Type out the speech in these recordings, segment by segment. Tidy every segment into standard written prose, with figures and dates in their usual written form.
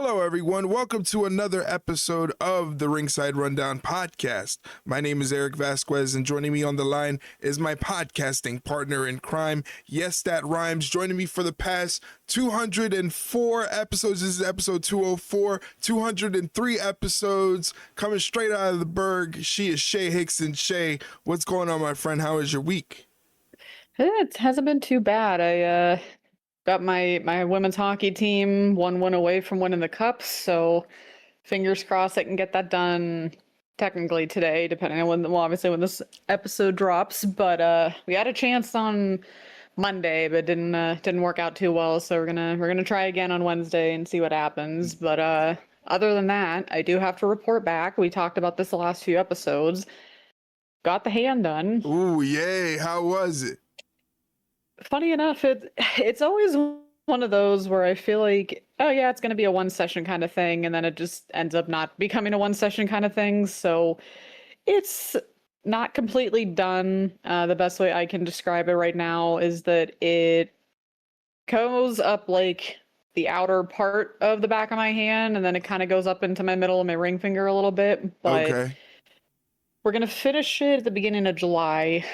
Hello, everyone. Welcome to another episode of the Ringside Rundown podcast. My name is Erik Vasquez, and joining me on the line is my podcasting partner in crime. Yes, that rhymes. Joining me for the past 204 episodes. This is episode 204, 203 episodes coming straight out of the Berg. She is Shay Hickson. Shay, what's going on, my friend? How is your week? It hasn't been too bad. I got my women's hockey team one win away from winning the cup, so fingers crossed I can get that done technically today, depending on obviously when this episode drops. But we had a chance on Monday, but didn't work out too well. So we're gonna try again on Wednesday and see what happens. But other than that, I do have to report back. We talked about this the last few episodes. Got the hand done. Ooh, yay! How was it? Funny enough, it's always one of those where I feel like, oh yeah, it's going to be a one session kind of thing, and then it just ends up not becoming a one session kind of thing. So it's not completely done. The best way I can describe it right now is that it goes up like the outer part of the back of my hand, and then it kind of goes up into my middle of my ring finger a little bit. But Okay. we're going to finish it at the beginning of July.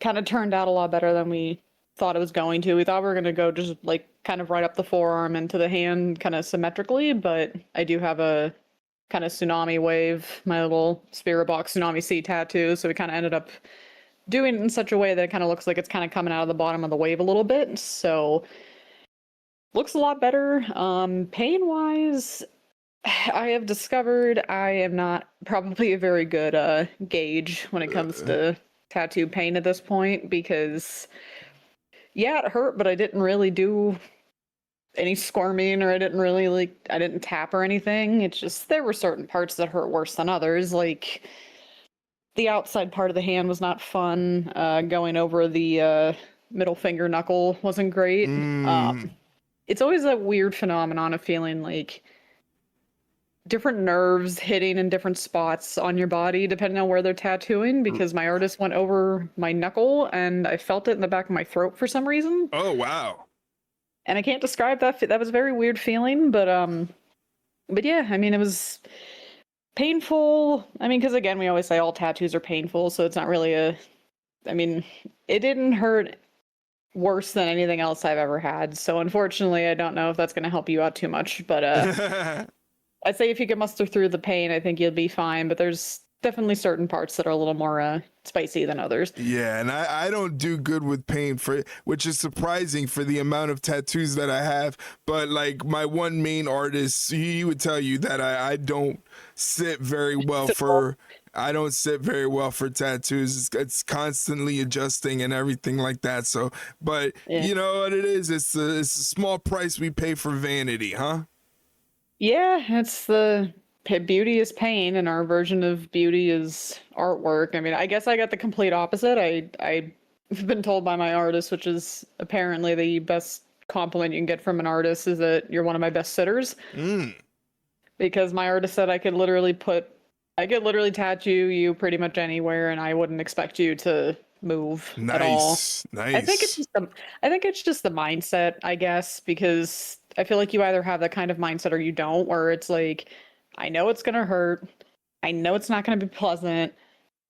Kind of turned out a lot better than we thought it was going to. We thought we were going to go just like kind of right up the forearm into the hand kind of symmetrically, but I do have a kind of tsunami wave, my little spirit box tsunami sea tattoo, so we kind of ended up doing it in such a way that it kind of looks like it's kind of coming out of the bottom of the wave a little bit, so looks a lot better. Pain wise, I have discovered I am not probably a very good gauge when it comes to tattoo pain at this point, because yeah, it hurt, but I didn't really do any squirming, or I didn't tap or anything. It's just there were certain parts that hurt worse than others. Like the outside part of the hand was not fun. Going over the middle finger knuckle wasn't great. It's always that weird phenomenon of feeling like different nerves hitting in different spots on your body depending on where they're tattooing, because my artist went over my knuckle and I felt it in the back of my throat for some reason. Oh, wow. And I can't describe that. That was a very weird feeling, but yeah, I mean, it was painful. I mean, because again, we always say all tattoos are painful, so it's not really it didn't hurt worse than anything else I've ever had. So unfortunately, I don't know if that's going to help you out too much, but I'd say if you can muster through the pain, I think you'll be fine, but there's definitely certain parts that are a little more spicy than others. Yeah, and I don't do good with pain, which is surprising for the amount of tattoos that I have. But like my one main artist, he would tell you that I don't sit very well for tattoos. It's constantly adjusting and everything like that. So, but yeah. You know what it is? It's a small price we pay for vanity, huh? Yeah, it's the beauty is pain, and our version of beauty is artwork. I mean, I guess I got the complete opposite. I've been told by my artist, which is apparently the best compliment you can get from an artist, is that you're one of my best sitters. Because my artist said I could literally tattoo you pretty much anywhere, and I wouldn't expect you to move at all. Nice. I think it's just the mindset, I guess, because I feel like you either have that kind of mindset or you don't, where it's like, I know it's going to hurt. I know it's not going to be pleasant,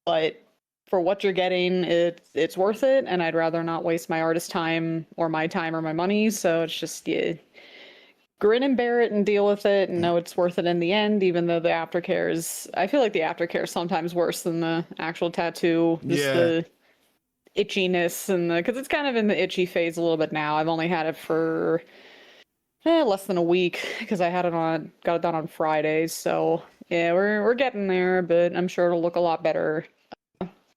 but for what you're getting, it's worth it. And I'd rather not waste my artist time or my money. So it's just, yeah, grin and bear it and deal with it and know it's worth it in the end, even though the aftercare I feel like the aftercare is sometimes worse than the actual tattoo. Just the itchiness because it's kind of in the itchy phase a little bit now. I've only had it for less than a week because I got it done on Friday. So yeah, we're getting there, but I'm sure it'll look a lot better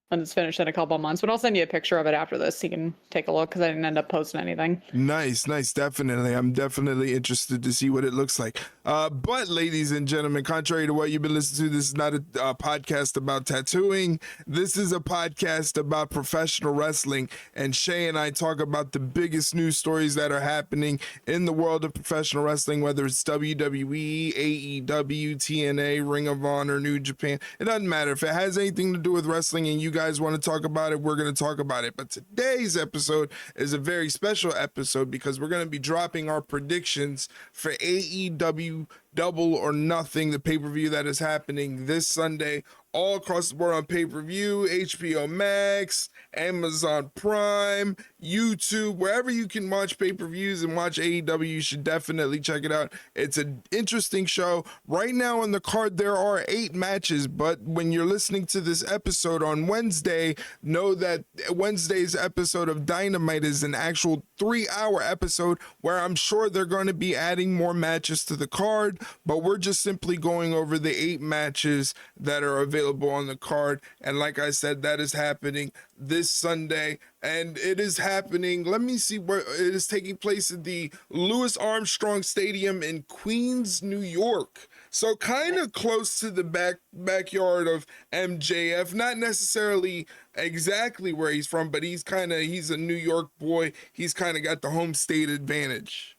when it's finished in a couple of months. But I'll send you a picture of it after this so you can take a look, because I didn't end up posting anything. Nice. Definitely. I'm definitely interested to see what it looks like. But ladies and gentlemen, contrary to what you've been listening to, this is not a podcast about tattooing. This is a podcast about professional wrestling. And Shay and I talk about the biggest news stories that are happening in the world of professional wrestling, whether it's WWE, AEW, TNA, Ring of Honor, New Japan. It doesn't matter. If it has anything to do with wrestling and you guys want to talk about it, we're going to talk about it. But today's episode is a very special episode because we're going to be dropping our predictions for AEW Double or Nothing, the pay-per-view that is happening this Sunday all across the board on pay-per-view, HBO Max, Amazon Prime, YouTube, wherever you can watch pay-per-views and watch AEW, you should definitely check it out. It's an interesting show. Right now on the card, there are 8 matches, but when you're listening to this episode on Wednesday, know that Wednesday's episode of Dynamite is an actual 3-hour episode where I'm sure they're going to be adding more matches to the card, but we're just simply going over the 8 matches that are available on the card. And like I said, that is happening this Sunday, and it is happening, let me see where it is taking place, at the Louis Armstrong Stadium in Queens, New York. So kind of close to the backyard of MJF, not necessarily exactly where he's from, but he's a New York boy. He's kind of got the home state advantage.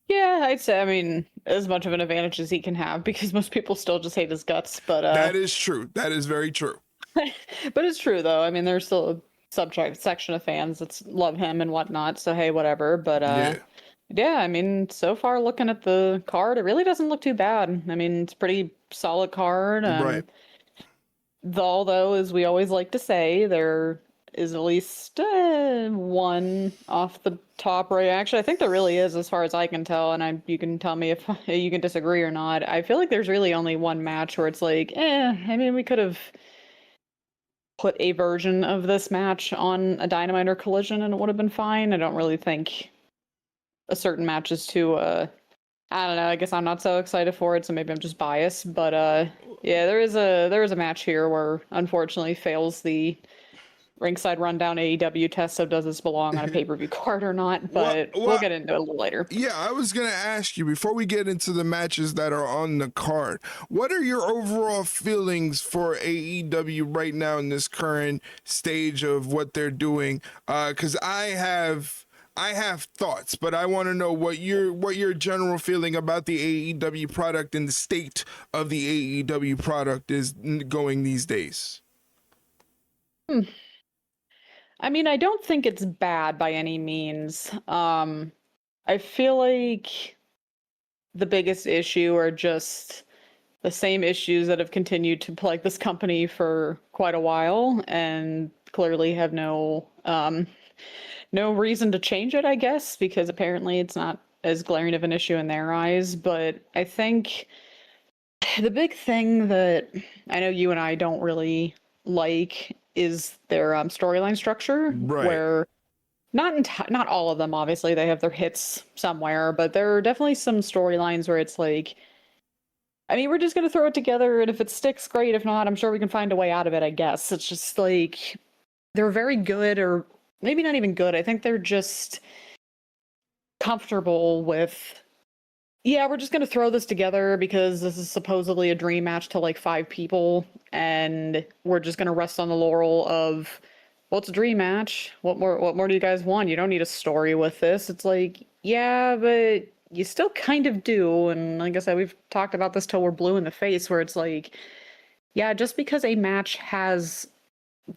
Yeah, I'd say, I mean, as much of an advantage as he can have, because most people still just hate his guts, but that is true. That is very true. But it's true, though. I mean, there's still a section of fans that love him and whatnot, so hey, whatever. But yeah, I mean, so far looking at the card, it really doesn't look too bad. I mean, it's a pretty solid card. Right. Although, as we always like to say, there is at least one off the top right. Actually, I think there really is, as far as I can tell, and you can tell me if you can disagree or not. I feel like there's really only one match where it's like, I mean, we could have put a version of this match on a Dynamite or Collision and it would have been fine. I don't really think a certain match is too, I don't know, I guess I'm not so excited for it, so maybe I'm just biased, but yeah, there is a match here where unfortunately fails the Ringside Rundown AEW test, so does this belong on a pay-per-view card or not? But we'll get into it a little later. Yeah, I was going to ask you, before we get into the matches that are on the card, what are your overall feelings for AEW right now in this current stage of what they're doing? Because I have thoughts, but I want to know what your general feeling about the AEW product and the state of the AEW product is going these days. I mean, I don't think it's bad by any means. I feel like the biggest issue are just the same issues that have continued to plague this company for quite a while and clearly have no reason to change it, I guess, because apparently it's not as glaring of an issue in their eyes. But I think the big thing that I know you and I don't really like is their storyline structure, right, where not all of them, obviously they have their hits somewhere, but there are definitely some storylines where it's like, I mean, we're just gonna throw it together, and if it sticks, great. If not, I'm sure we can find a way out of it, I guess. It's just like, they're very good, or maybe not even good. I think they're just comfortable with, yeah, we're just going to throw this together because this is supposedly a dream match to like 5 people, and we're just going to rest on the laurel of, well, it's a dream match. What more do you guys want? You don't need a story with this. It's like, yeah, but you still kind of do. And like I said, we've talked about this till we're blue in the face, where it's like, yeah, just because a match has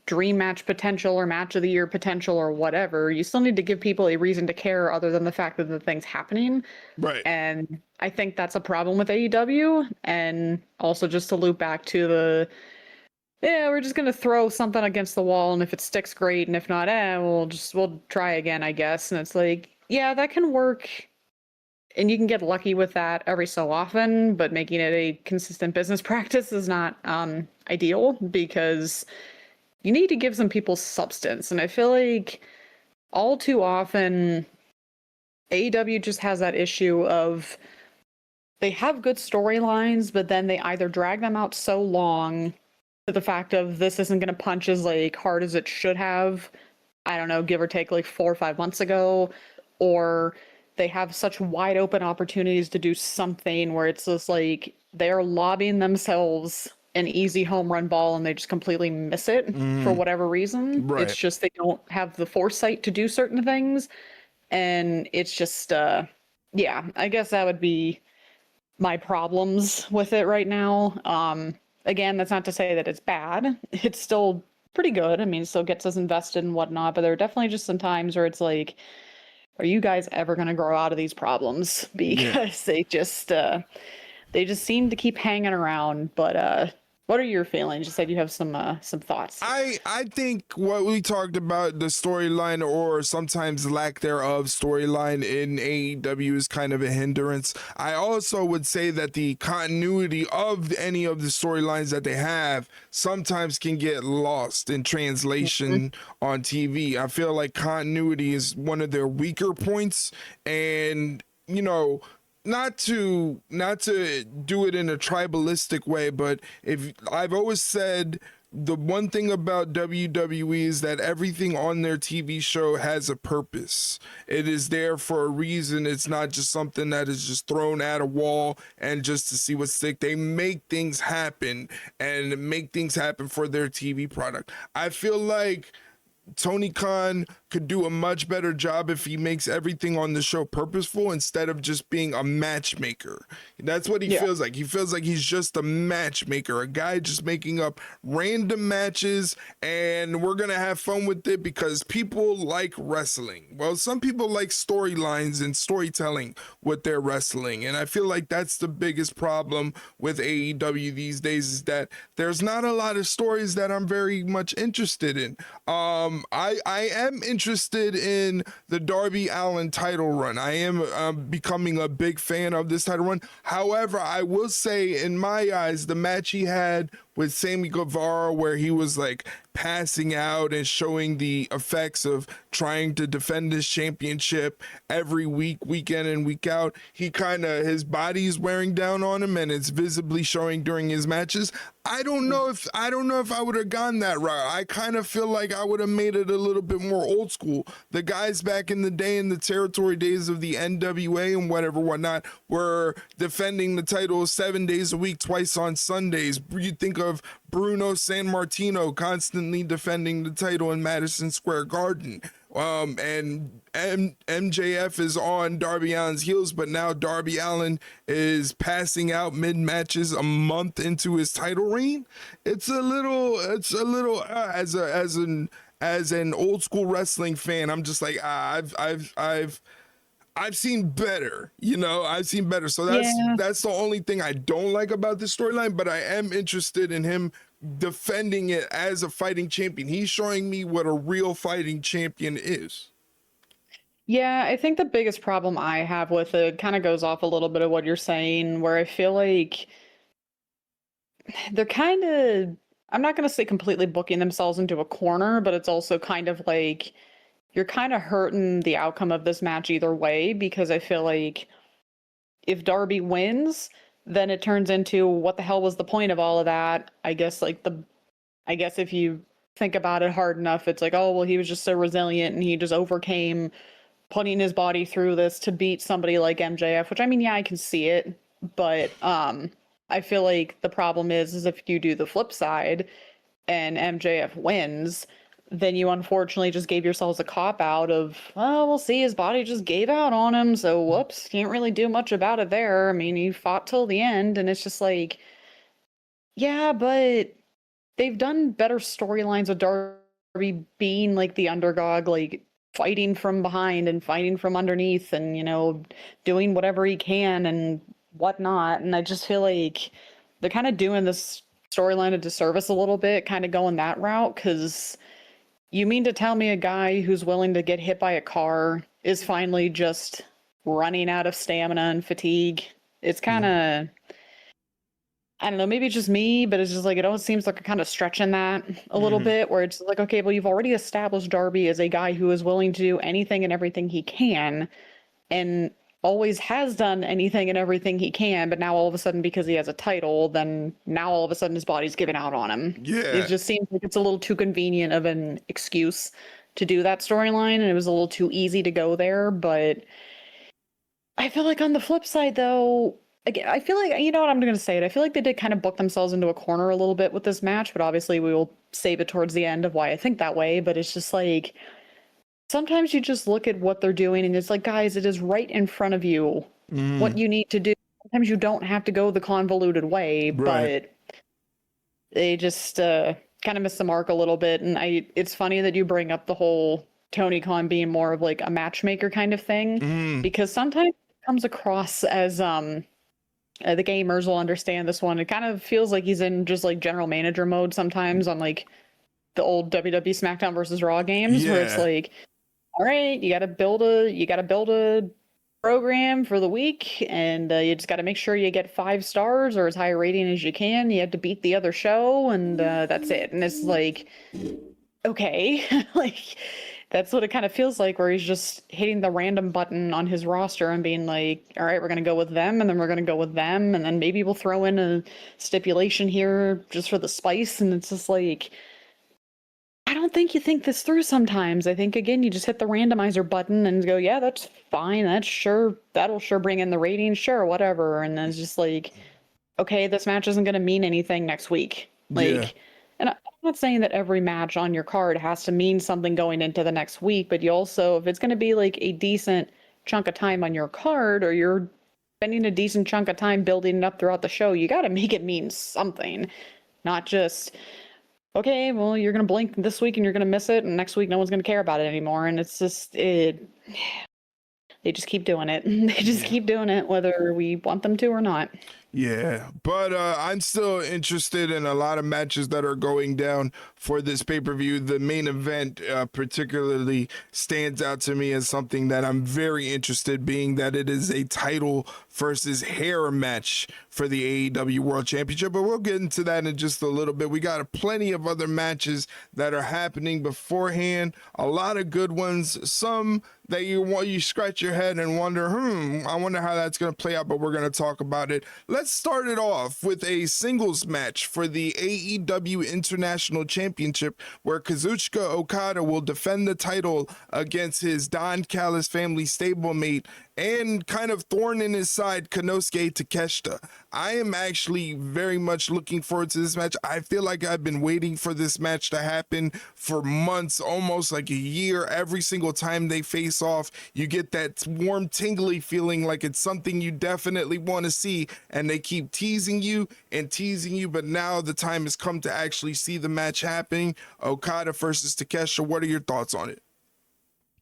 dream match potential or match of the year potential or whatever, you still need to give people a reason to care other than the fact that the thing's happening. Right. And I think that's a problem with AEW. And also, just to loop back to we're just gonna throw something against the wall, and if it sticks, great, and if not, we'll try again, I guess. And it's like, yeah, that can work, and you can get lucky with that every so often, but making it a consistent business practice is not ideal, because you need to give some people substance. And I feel like all too often AEW just has that issue of, they have good storylines, but then they either drag them out so long to the fact of, this isn't going to punch as like hard as it should have, I don't know, give or take like 4 or 5 months ago, or they have such wide open opportunities to do something where it's just like they're lobbying themselves an easy home run ball and they just completely miss it for whatever reason. Right. It's just they don't have the foresight to do certain things. And it's just, yeah, I guess that would be my problems with it right now. Again, that's not to say that it's bad. It's still pretty good. I mean, it still gets us invested and whatnot, but there are definitely just some times where it's like, are you guys ever going to grow out of these problems? Yeah. Because they just seem to keep hanging around. But what are your feelings? You said you have some thoughts. I think what we talked about, the storyline or sometimes lack thereof storyline in AEW is kind of a hindrance. I also would say that the continuity of any of the storylines that they have sometimes can get lost in translation on TV. I feel like continuity is one of their weaker points, and not to do it in a tribalistic way, but if I've always said the one thing about WWE is that everything on their TV show has a purpose. It is there for a reason. It's not just something that is just thrown at a wall and just to see what's stick. They make things happen and make things happen for their TV product. I feel like Tony Khan could do a much better job if he makes everything on the show purposeful instead of just being a matchmaker. That's what he feels like. He feels like he's just a matchmaker, a guy just making up random matches, and we're going to have fun with it because people like wrestling. Well, some people like storylines and storytelling with their wrestling, and I feel like that's the biggest problem with AEW these days is that there's not a lot of stories that I'm very much interested in. I am interested in the Darby Allin title run. I am becoming a big fan of this title run. However, I will say in my eyes, the match he had with Sammy Guevara, where he was like passing out and showing the effects of trying to defend his championship every week, week in and week out. His body's wearing down on him and it's visibly showing during his matches. I don't know if I would have gone that route. I kind of feel like I would have made it a little bit more old school. The guys back in the day, in the territory days of the NWA and whatnot, were defending the title 7 days a week, twice on Sundays. You think of Bruno Sammartino constantly defending the title in Madison Square Garden. And MJF is on Darby Allin's heels, but now Darby Allin is passing out mid matches a month into his title reign. It's a little as an old school wrestling fan, I'm just like, I've seen better, I've seen better. So that's the only thing I don't like about this storyline, but I am interested in him defending it as a fighting champion. He's showing me what a real fighting champion is. Yeah, I think the biggest problem I have with it kind of goes off a little bit of what you're saying, where I feel like they're kind of, I'm not going to say completely booking themselves into a corner, but it's also kind of like you're kind of hurting the outcome of this match either way, because I feel like if Darby wins, then it turns into what the hell was the point of all of that? I guess if you think about it hard enough, it's like, oh, well, he was just so resilient and he just overcame putting his body through this to beat somebody like MJF, which I mean, yeah, I can see it, but I feel like the problem is if you do the flip side and MJF wins, then you unfortunately just gave yourselves a cop out of, well, we'll see, his body just gave out on him, so whoops, can't really do much about it there. I mean, he fought till the end, and it's just like, yeah, but they've done better storylines with Darby being like the underdog, like fighting from behind and fighting from underneath and, doing whatever he can and whatnot. And I just feel like they're kind of doing this storyline a disservice a little bit, kind of going that route, because you mean to tell me a guy who's willing to get hit by a car is finally just running out of stamina and fatigue? It's kind of, I don't know, maybe it's just me, but it's just like, it always seems like a kind of stretching that a little bit, where it's like, okay, well, you've already established Darby as a guy who is willing to do anything and everything he can and always has done anything and everything he can, but now all of a sudden, because he has a title, then now all of a sudden his body's giving out on him. Yeah. It just seems like it's a little too convenient of an excuse to do that storyline, and it was a little too easy to go there. But I feel like on the flip side, though, again, I feel like, you know what, I'm going to say it. I feel like they did kind of book themselves into a corner a little bit with this match, but obviously we will save it towards the end of why I think that way. But it's just like, sometimes you just look at what they're doing and it's like, guys, it is right in front of you what you need to do. Sometimes you don't have to go the convoluted way, right. But they just, kind of missed the mark a little bit. And it's funny that you bring up the whole Tony Khan being more of like a matchmaker kind of thing, because sometimes it comes across as the gamers will understand this one. It kind of feels like he's in just like general manager mode sometimes on like the old WWE SmackDown versus Raw games, where it's like, all right, you got to build a program for the week, and you just got to make sure you get 5 stars or as high a rating as you can. You have to beat the other show, and that's it. And it's like, okay, like that's what it kind of feels like, where he's just hitting the random button on his roster and being like, all right, we're going to go with them, and then we're going to go with them, and then maybe we'll throw in a stipulation here just for the spice. And it's just like, I don't think you think this through sometimes. I think, again, you just hit the randomizer button and go, yeah, that's fine. That'll sure bring in the ratings. Sure, whatever. And then it's just like, okay, this match isn't going to mean anything next week. Like, and I'm not saying that every match on your card has to mean something going into the next week, but you also, if it's going to be like a decent chunk of time on your card, or you're spending a decent chunk of time building it up throughout the show, you got to make it mean something, not just, okay, well, you're going to blink this week and you're going to miss it, and next week no one's going to care about it anymore. And it's just, they just keep doing it. They just keep doing it, whether we want them to or not. Yeah, but I'm still interested in a lot of matches that are going down for this pay-per-view. The main event particularly stands out to me as something that I'm very interested, being that it is a title versus hair match for the AEW World Championship, but we'll get into that in just a little bit. We got plenty of other matches that are happening beforehand, a lot of good ones, some that you scratch your head and wonder, I wonder how that's going to play out, but we're going to talk about it. Let's start it off with a singles match for the AEW International Championship, where Kazuchika Okada will defend the title against his Don Callis family stablemate and kind of thorn in his side, Konosuke Takeshita. I am actually very much looking forward to this match. I feel like I've been waiting for this match to happen for months, almost like a year. Every single time they face off, you get that warm, tingly feeling like it's something you definitely want to see, and they keep teasing you, but now the time has come to actually see the match happening. Okada versus Takeshita. What are your thoughts on it?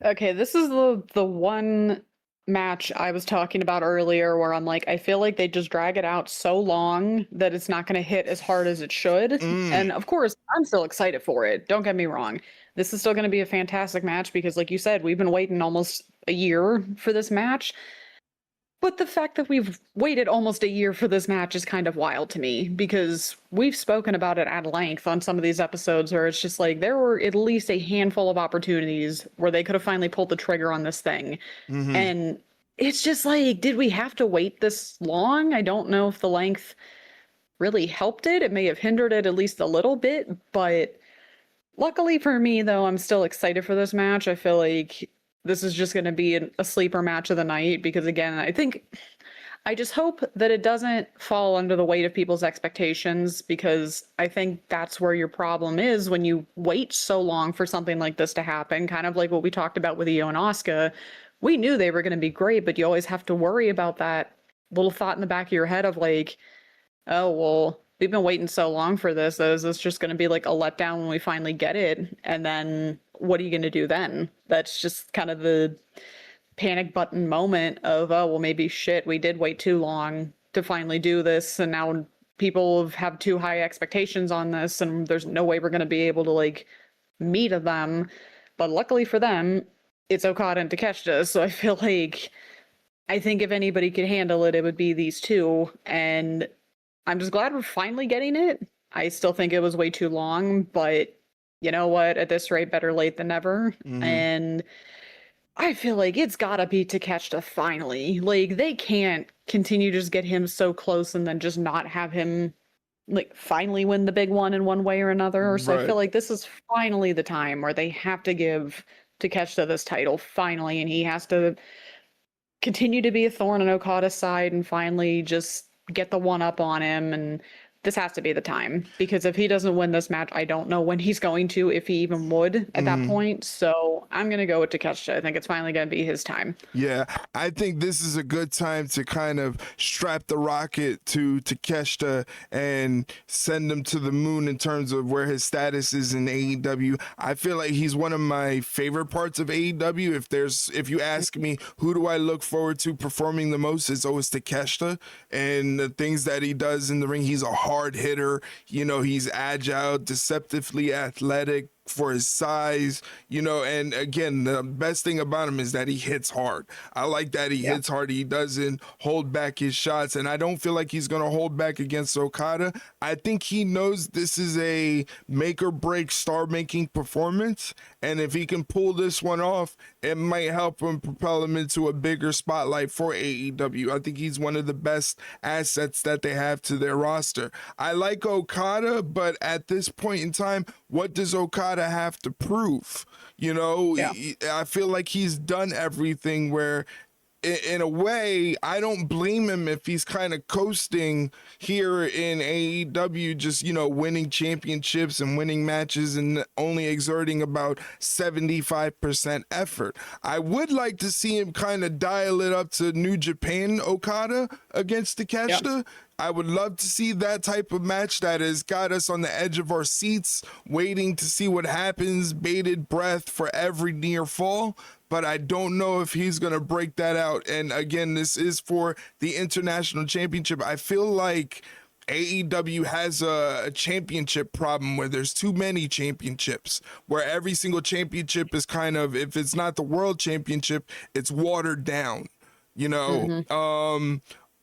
Okay, this is the one match I was talking about earlier where I'm like, I feel like they just drag it out so long that it's not going to hit as hard as it should. And of course, I'm still excited for it. Don't get me wrong. This is still going to be a fantastic match because, like you said, we've been waiting almost a year for this match. But the fact that we've waited almost a year for this match is kind of wild to me, because we've spoken about it at length on some of these episodes where it's just like there were at least a handful of opportunities where they could have finally pulled the trigger on this thing. And it's just like, did we have to wait this long? I don't know if the length really helped it. It may have hindered it at least a little bit, but luckily for me, though, I'm still excited for this match. I feel like this is just going to be a sleeper match of the night because, again, I just hope that it doesn't fall under the weight of people's expectations, because I think that's where your problem is when you wait so long for something like this to happen, kind of like what we talked about with Io and Asuka. We knew they were going to be great, but you always have to worry about that little thought in the back of your head of like, oh, well, we've been waiting so long for this. Is this just going to be like a letdown when we finally get it? And then what are you going to do then? That's just kind of the panic button moment of, oh, well, maybe shit, we did wait too long to finally do this. And now people have too high expectations on this, and there's no way we're going to be able to like meet them. But luckily for them, it's Okada and Takeshita. So I feel like, I think if anybody could handle it, it would be these two. And I'm just glad we're finally getting it. I still think it was way too long, but you know what? At this rate, better late than never. And I feel like it's gotta be Takeshita finally. Like, they can't continue to just get him so close and then just not have him like finally win the big one in one way or another. So I feel like this is finally the time where they have to give Takeshita this title finally, and he has to continue to be a thorn on Okada's side and finally just get the one up on him. And this has to be the time, because if he doesn't win this match, I don't know when he's going to, if he even would at that point. So I'm going to go with Takeshita. I think it's finally going to be his time. Yeah, I think this is a good time to kind of strap the rocket to Takeshita and send him to the moon in terms of where his status is in AEW. I feel like he's one of my favorite parts of AEW. If you ask me who do I look forward to performing the most, it's always Takeshita, and the things that he does in the ring. He's a hard hitter, he's agile, deceptively athletic for his size, and again, the best thing about him is that he hits hard. I like that he hits hard. He doesn't hold back his shots, and I don't feel like he's going to hold back against Okada. I think he knows this is a make or break star making performance, and if he can pull this one off, it might help him propel him into a bigger spotlight for AEW. I think he's one of the best assets that they have to their roster. I like Okada, but at this point in time, what does Okada have to prove? I feel like he's done everything where, in a way, I don't blame him if he's kind of coasting here in AEW, just, winning championships and winning matches and only exerting about 75% effort. I would like to see him kind of dial it up to New Japan Okada against Takeshita. Yep. I would love to see that type of match that has got us on the edge of our seats, waiting to see what happens, bated breath for every near fall. But I don't know if he's going to break that out. And again, this is for the International Championship. I feel like AEW has a championship problem where there's too many championships, where every single championship is kind of, if it's not the world championship, it's watered down,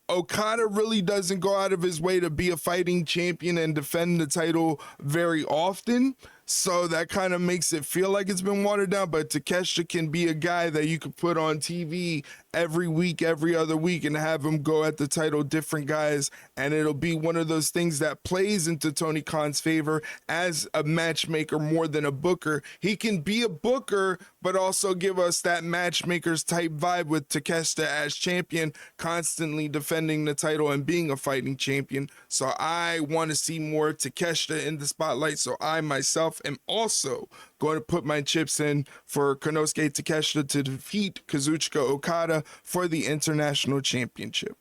Okada really doesn't go out of his way to be a fighting champion and defend the title very often. So that kind of makes it feel like it's been watered down, but Takeshita can be a guy that you could put on TV every week, every other week, and have him go at the title, different guys. And it'll be one of those things that plays into Tony Khan's favor as a matchmaker more than a booker. He can be a booker, but also give us that matchmaker's type vibe with Takeshita as champion, constantly defending the title and being a fighting champion. So I want to see more Takeshita in the spotlight. So I myself am also going to put my chips in for Konosuke Takeshita to defeat Kazuchika Okada for the International Championship.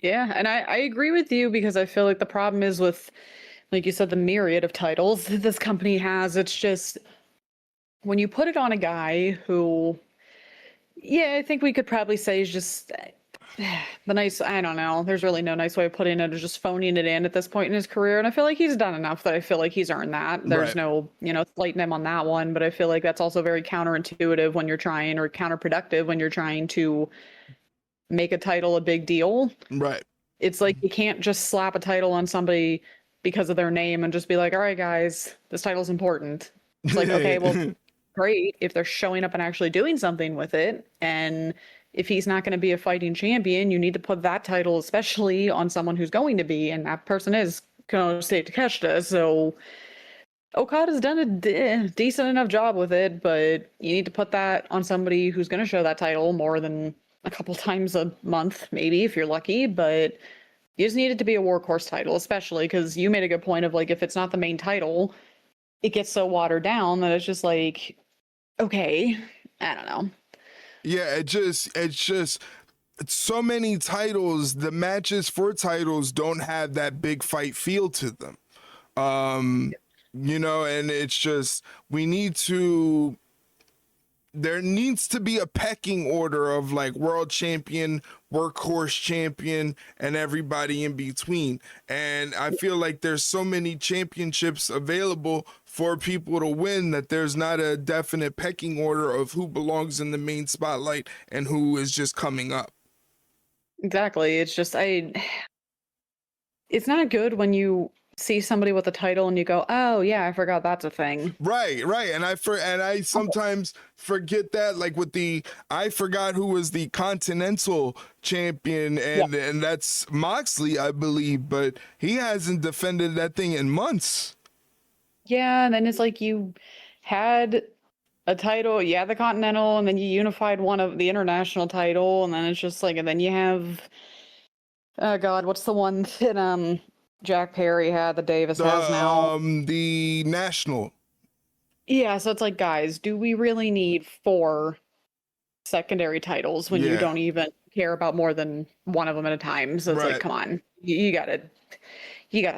Yeah, and I agree with you, because I feel like the problem is with, like you said, the myriad of titles that this company has. It's just, when you put it on a guy who, I think we could probably say is just the nice, I don't know, there's really no nice way of putting it, is just phoning it in at this point in his career. And I feel like he's done enough that I feel like he's earned that. There's no, slighting him on that one, but I feel like that's also very counterintuitive when you're trying, or counterproductive when you're trying to make a title a big deal. Right. It's like, you can't just slap a title on somebody because of their name and just be like, all right, guys, this title's important. It's like, okay, well, great if they're showing up and actually doing something with it. And if he's not going to be a fighting champion, you need to put that title especially on someone who's going to be, and that person is Konosuke Takeshita. So Okada's done a decent enough job with it, but you need to put that on somebody who's going to show that title more than a couple times a month, maybe, if you're lucky. But you just need it to be a workhorse title, especially because you made a good point of, like, if it's not the main title, it gets so watered down that it's just like, okay, I don't know. Yeah, it's so many titles. The matches for titles don't have that big fight feel to them. And it's just, there needs to be a pecking order of, like, world champion, workhorse champion, and everybody in between. And I feel like there's so many championships available for people to win that there's not a definite pecking order of who belongs in the main spotlight and who is just coming up. Exactly. It's just, it's not good when you see somebody with a title and you go, oh yeah, I forgot that's a thing. Right. And I sometimes forget that, like with I forgot who was the Continental champion, and that's Moxley, I believe, but he hasn't defended that thing in months. Yeah, and then it's like, you had a title, the Continental, and then you unified one of the International title, and then it's just like, and then you have, oh god, what's the one that Jack Perry had, that Davis has now. The national. Yeah, so it's like, guys, do we really need 4 secondary titles when you Yeah, don't even care about more than one of them at a time? So it's like, right. come on, you gotta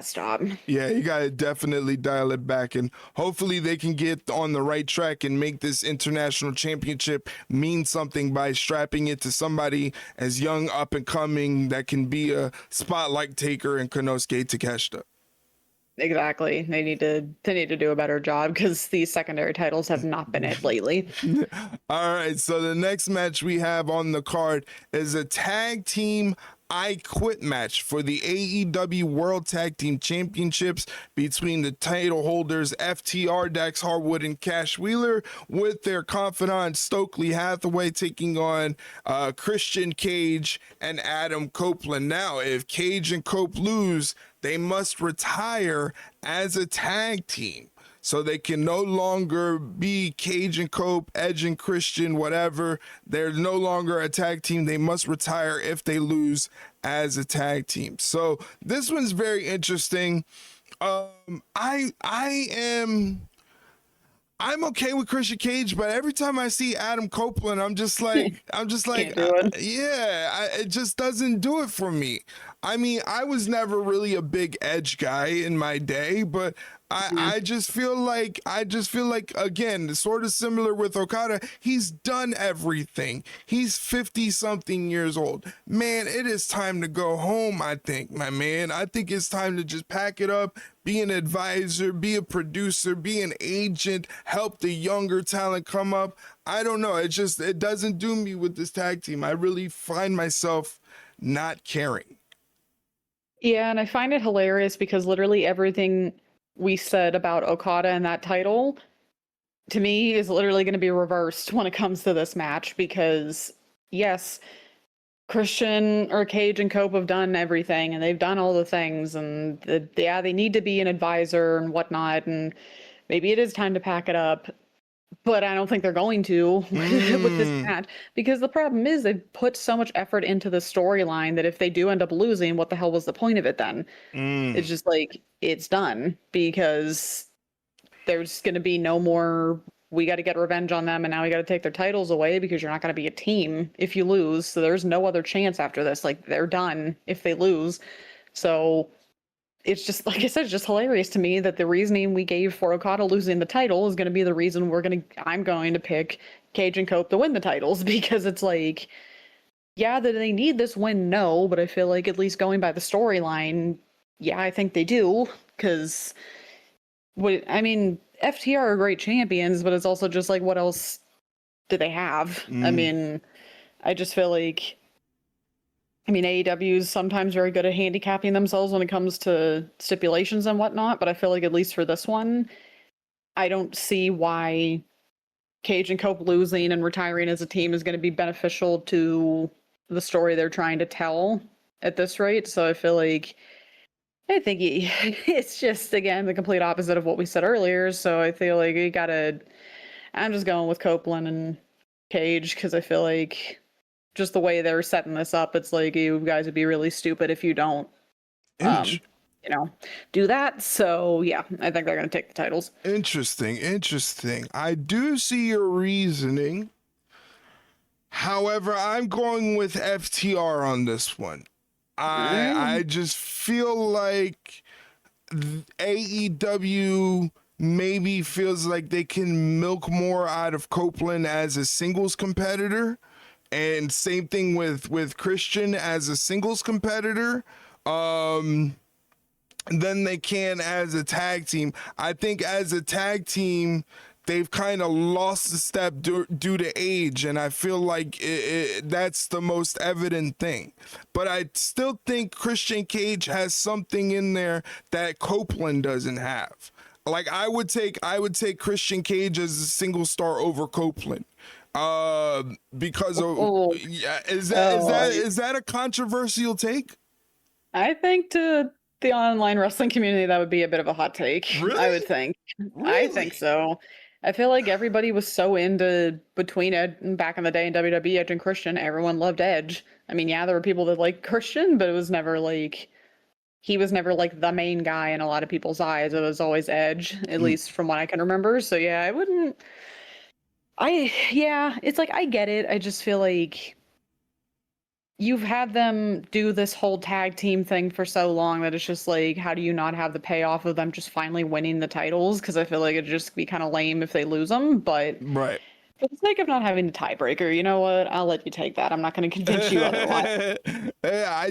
stop. Yeah, you gotta definitely dial it back, and hopefully they can get on the right track and make this international championship mean something by strapping it to somebody as young, up and coming that can be a spotlight taker in Konosuke Takeshita. Exactly. They need to do a better job because these secondary titles have not been it lately. All right, so the next match we have on the card is a tag team I Quit match for the AEW World Tag Team Championships between the title holders FTR, Dax Harwood, and Cash Wheeler, with their confidant Stokely Hathaway taking on Christian Cage and Adam Copeland. Now, if Cage and Cope lose, they must retire as a tag team. So they can no longer be Cage and Cope, Edge and Christian, whatever. They're no longer a tag team. They must retire if they lose as a tag team. So this one's very interesting. I'm okay with Christian Cage, but every time I see Adam Copeland, I'm just like, Can't do it. it just doesn't do it for me. I mean, I was never really a big Edge guy in my day, but I just feel like again, sort of similar with Okada, he's done everything. He's 50 something years old. Man, it is time to go home, I think, my man. I think it's time to just pack it up, be an advisor, be a producer, be an agent, help the younger talent come up. I don't know. It doesn't do me with this tag team. I really find myself not caring. Yeah, and I find it hilarious because literally everything we said about Okada and that title, to me, is literally going to be reversed when it comes to this match because, yes, Christian or Cage and Cope have done everything and they've done all the things, and they need to be an advisor and whatnot, and maybe it is time to pack it up. But I don't think they're going to with this match because the problem is they've put so much effort into the storyline that if they do end up losing, what the hell was the point of it then? It's just like, it's done because there's going to be no more. We got to get revenge on them, and now we got to take their titles away because you're not going to be a team if you lose. So there's no other chance after this. Like, they're done if they lose. So it's just, like I said, it's just hilarious to me that the reasoning we gave for Okada losing the title is going to be the reason I'm going to pick Cage and Cope to win the titles, because it's like, yeah, that they need this win, no, but I feel like at least going by the storyline, yeah, I think they do, because FTR are great champions, but it's also just like, what else do they have? I mean, I just feel like, AEW is sometimes very good at handicapping themselves when it comes to stipulations and whatnot, but I feel like at least for this one, I don't see why Cage and Cope losing and retiring as a team is going to be beneficial to the story they're trying to tell at this rate. So I feel like, it's just, again, the complete opposite of what we said earlier. So I feel like I'm just going with Copeland and Cage because I feel like just the way they're setting this up, it's like, you guys would be really stupid if you don't, Inch. Do that. So yeah, I think they're going to take the titles. Interesting. I do see your reasoning. However, I'm going with FTR on this one. I just feel like AEW maybe feels like they can milk more out of Copeland as a singles competitor, and same thing with Christian as a singles competitor, than they can as a tag team. I think as a tag team, they've kind of lost a step due to age, and I feel like that's the most evident thing. But I still think Christian Cage has something in there that Copeland doesn't have. Like, I would take Christian Cage as a single star over Copeland. Because of is that a controversial take? I think to the online wrestling community, that would be a bit of a hot take. Really? I would think. Really? I think so. I feel like everybody was so into between Ed back in the day in WWE, Edge and Christian. Everyone loved Edge. I mean, yeah, there were people that liked Christian, but it was never like he was never like the main guy in a lot of people's eyes. It was always Edge, at least from what I can remember. So yeah, I wouldn't. Yeah, it's like I get it. I just feel like you've had them do this whole tag team thing for so long that it's just like, how do you not have the payoff of them just finally winning the titles? Because I feel like it'd just be kind of lame if they lose them. But Right. for the sake of not having the tiebreaker, you know what? I'll let you take that. I'm not going to convince you otherwise. Yeah,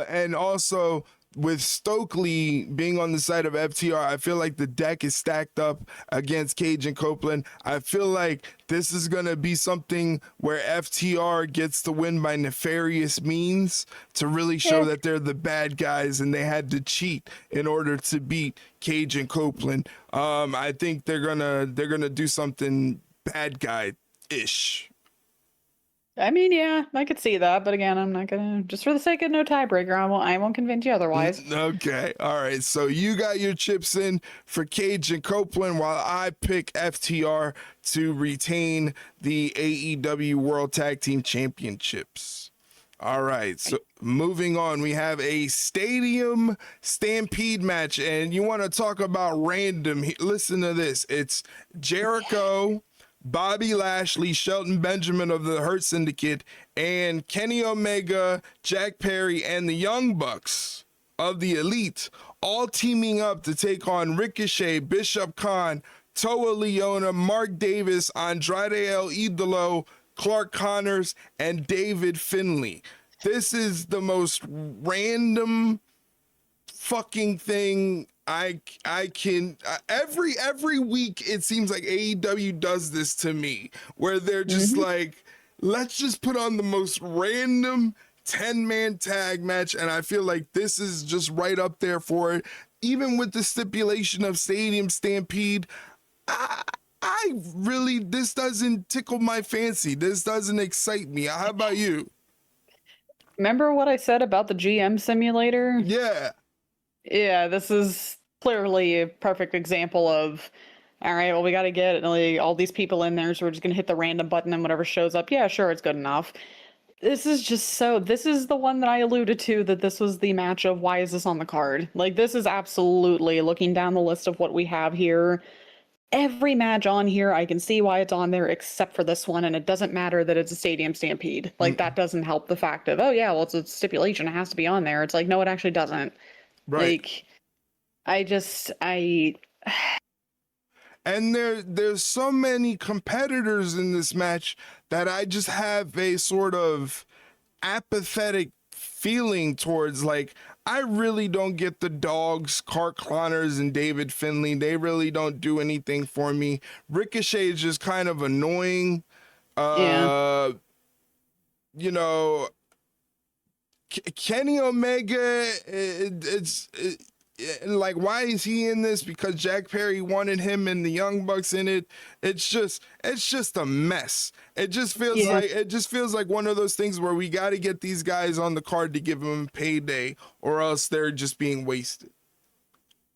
and also with Stokely being on the side of FTR, I feel like the deck is stacked up against Cage and Copeland. I feel like this is going to be something where FTR gets to win by nefarious means to really show that they're the bad guys and they had to cheat in order to beat Cage and Copeland. I think they're gonna do something bad guy-ish. I mean, yeah, I could see that, but again, I'm not gonna, just for the sake of no tiebreaker, I won't convince you otherwise. Okay, all right. So you got your chips in for Cage and Copeland, while I pick FTR to retain the AEW World Tag Team Championships. All right, so moving on, we have a Stadium Stampede match, and you want to talk about random. Listen to this. It's Jericho, Bobby Lashley, Shelton Benjamin of the Hurt Syndicate, and Kenny Omega, Jack Perry, and the Young Bucks of the Elite, all teaming up to take on Ricochet, Bishop Khan, Toa Leona, Mark Davis, Andrade El Idolo, Clark Connors, and David Finlay. This is the most random fucking thing I can. Every week it seems like AEW does this to me, where they're just like, let's just put on the most random 10-man tag match, and I feel like this is just right up there for it. Even with the stipulation of Stadium Stampede, I really, this doesn't tickle my fancy. This doesn't excite me. How about you? Remember what I said about the GM simulator? Yeah. Yeah, this is clearly a perfect example of, all right, well, we got to get like, all these people in there, so we're just going to hit the random button and whatever shows up. Yeah, sure, it's good enough. This is just so, this is the one that I alluded to, that this was the match of why is this on the card? Like, this is absolutely, looking down the list of what we have here, every match on here, I can see why it's on there except for this one, and it doesn't matter that it's a Stadium Stampede. Like, that doesn't help the fact of, oh yeah, well, it's a stipulation, it has to be on there. It's like, no, it actually doesn't. Right. Like, And there's so many competitors in this match that I just have a sort of apathetic feeling towards. Like, I really don't get the dogs, Clark Connors and David Finlay. They really don't do anything for me. Ricochet is just kind of annoying. yeah. You know, Kenny Omega, like, why is he in this? Because Jack Perry wanted him and the Young Bucks in it. It's just a mess. It just feels like one of those things where we got to get these guys on the card to give them a payday, or else they're just being wasted.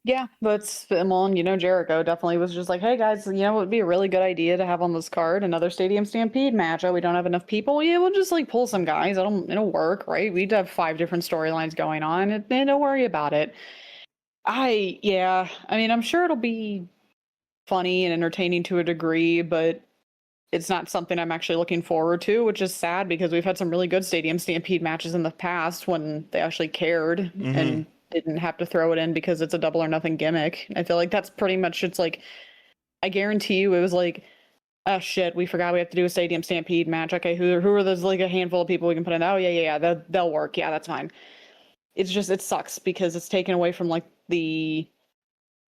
Yeah, but well, you know, Jericho definitely was just like, hey guys, you know, it would be a really good idea to have on this card another Stadium Stampede match. Oh, we don't have enough people. Yeah, we'll just like pull some guys. It'll work, right? We'd have 5 different storylines going on. And don't worry about it. I mean, I'm sure it'll be funny and entertaining to a degree, but it's not something I'm actually looking forward to, which is sad because we've had some really good Stadium Stampede matches in the past when they actually cared and didn't have to throw it in because it's a double or nothing gimmick. I feel like that's pretty much, it's like, I guarantee you it was like, oh shit, we forgot we have to do a Stadium Stampede match. Okay, who are those, like a handful of people we can put in? Oh yeah, they'll work. Yeah, that's fine. It's just, it sucks because it's taken away from like the,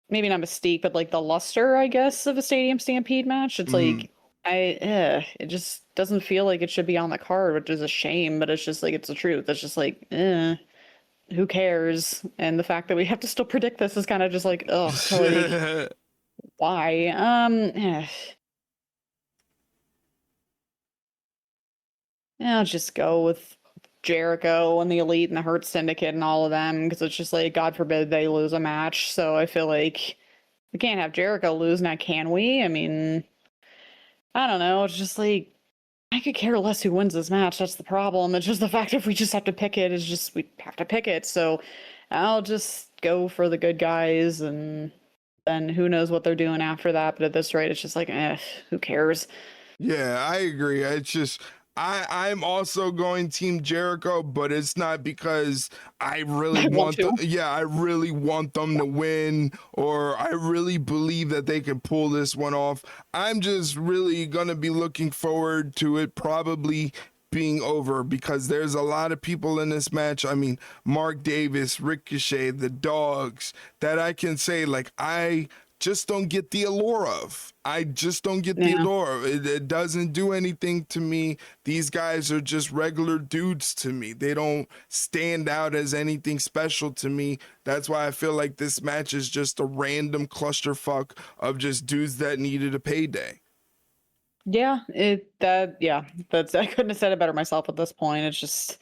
maybe not mystique, but like the luster, I guess, of a Stadium Stampede match. It's like, it just doesn't feel like it should be on the card, which is a shame, but it's just like, it's the truth. It's just like, who cares? And the fact that we have to still predict this is kind of just like, oh, like, why? I'll just go with Jericho and the Elite and the Hurt Syndicate and all of them, because it's just like, God forbid they lose a match. So I feel like we can't have Jericho lose now, can we? I mean, I don't know. It's just like, I could care less who wins this match. That's the problem. It's just the fact if we just have to pick it, it's just we have to pick it. So I'll just go for the good guys, and then who knows what they're doing after that. But at this rate, it's just like, who cares? Yeah, I agree. It's just I'm also going Team Jericho, but it's not because I really I want want to. I really want them to win, or I really believe that they can pull this one off. I'm just really gonna be looking forward to it probably being over, because there's a lot of people in this match. I mean, Mark Davis, Ricochet, the Dogs, that I can say, like, I just don't get the allure of. I just don't get the Yeah. allure of it. It doesn't do anything to me. These guys are just regular dudes to me. They don't stand out as anything special to me. That's why I feel like this match is just a random clusterfuck of just dudes that needed a payday. Yeah, that's I couldn't have said it better myself at this point. It's just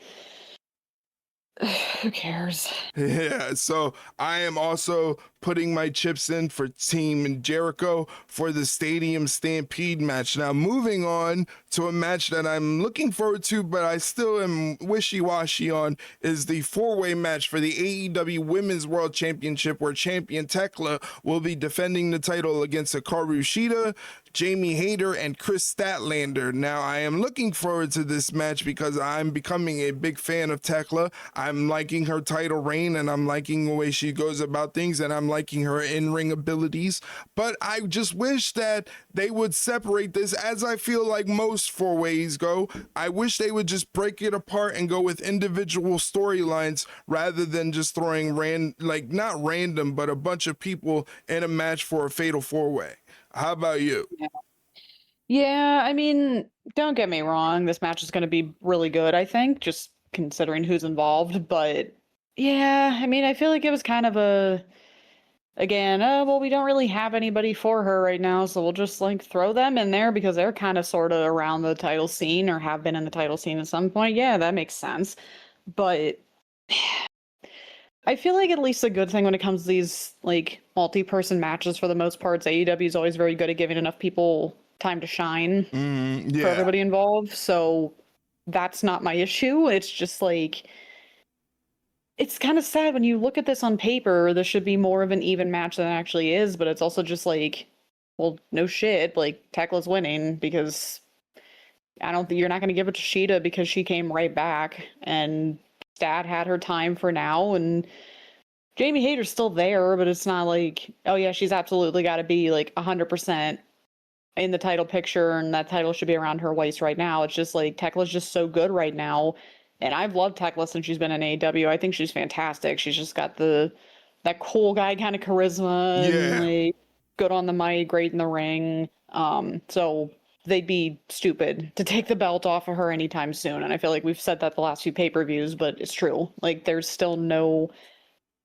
who cares? Yeah, so I am also putting my chips in for Team Jericho for the Stadium Stampede match. Now, moving on to a match that I'm looking forward to, but I still am wishy-washy on, is the four-way match for the AEW Women's World Championship, where champion Tekla will be defending the title against Hikaru Shida, Jamie Hayter, and Chris Statlander. Now, I am looking forward to this match because I'm becoming a big fan of Tekla. I'm liking her title reign, and I'm liking the way she goes about things, and I'm liking her in-ring abilities. But I just wish that they would separate this, as I feel like most four ways go. I wish they would just break it apart and go with individual storylines rather than just throwing not random, but a bunch of people in a match for a fatal four-way. How about you? Yeah, I mean, don't get me wrong, this match is going to be really good, I think, just considering who's involved. But yeah, I mean, I feel like it was kind of again, well, we don't really have anybody for her right now, so we'll just like throw them in there because they're kind of sort of around the title scene or have been in the title scene at some point. Yeah, that makes sense. But I feel like at least a good thing when it comes to these like multi-person matches for the most part, AEW is always very good at giving enough people time to shine for Yeah. everybody involved. So that's not my issue. It's just like it's kind of sad when you look at this on paper. This should be more of an even match than it actually is, but it's also just like, well, no shit. Like Tekla's winning because I don't think you're not going to give it to Sheeta because she came right back and Stat had her time for now, and Jamie Hayter's still there, but it's not like, oh yeah, she's absolutely got to be like 100% in the title picture, and that title should be around her waist right now. It's just like Tekla's just so good right now, and I've loved Tekla since she's been in AEW. I think she's fantastic. She's just got that cool guy kind of charisma and Yeah. like good on the mic, great in the ring. So they'd be stupid to take the belt off of her anytime soon. And I feel like we've said that the last few pay-per-views, but it's true. Like there's still no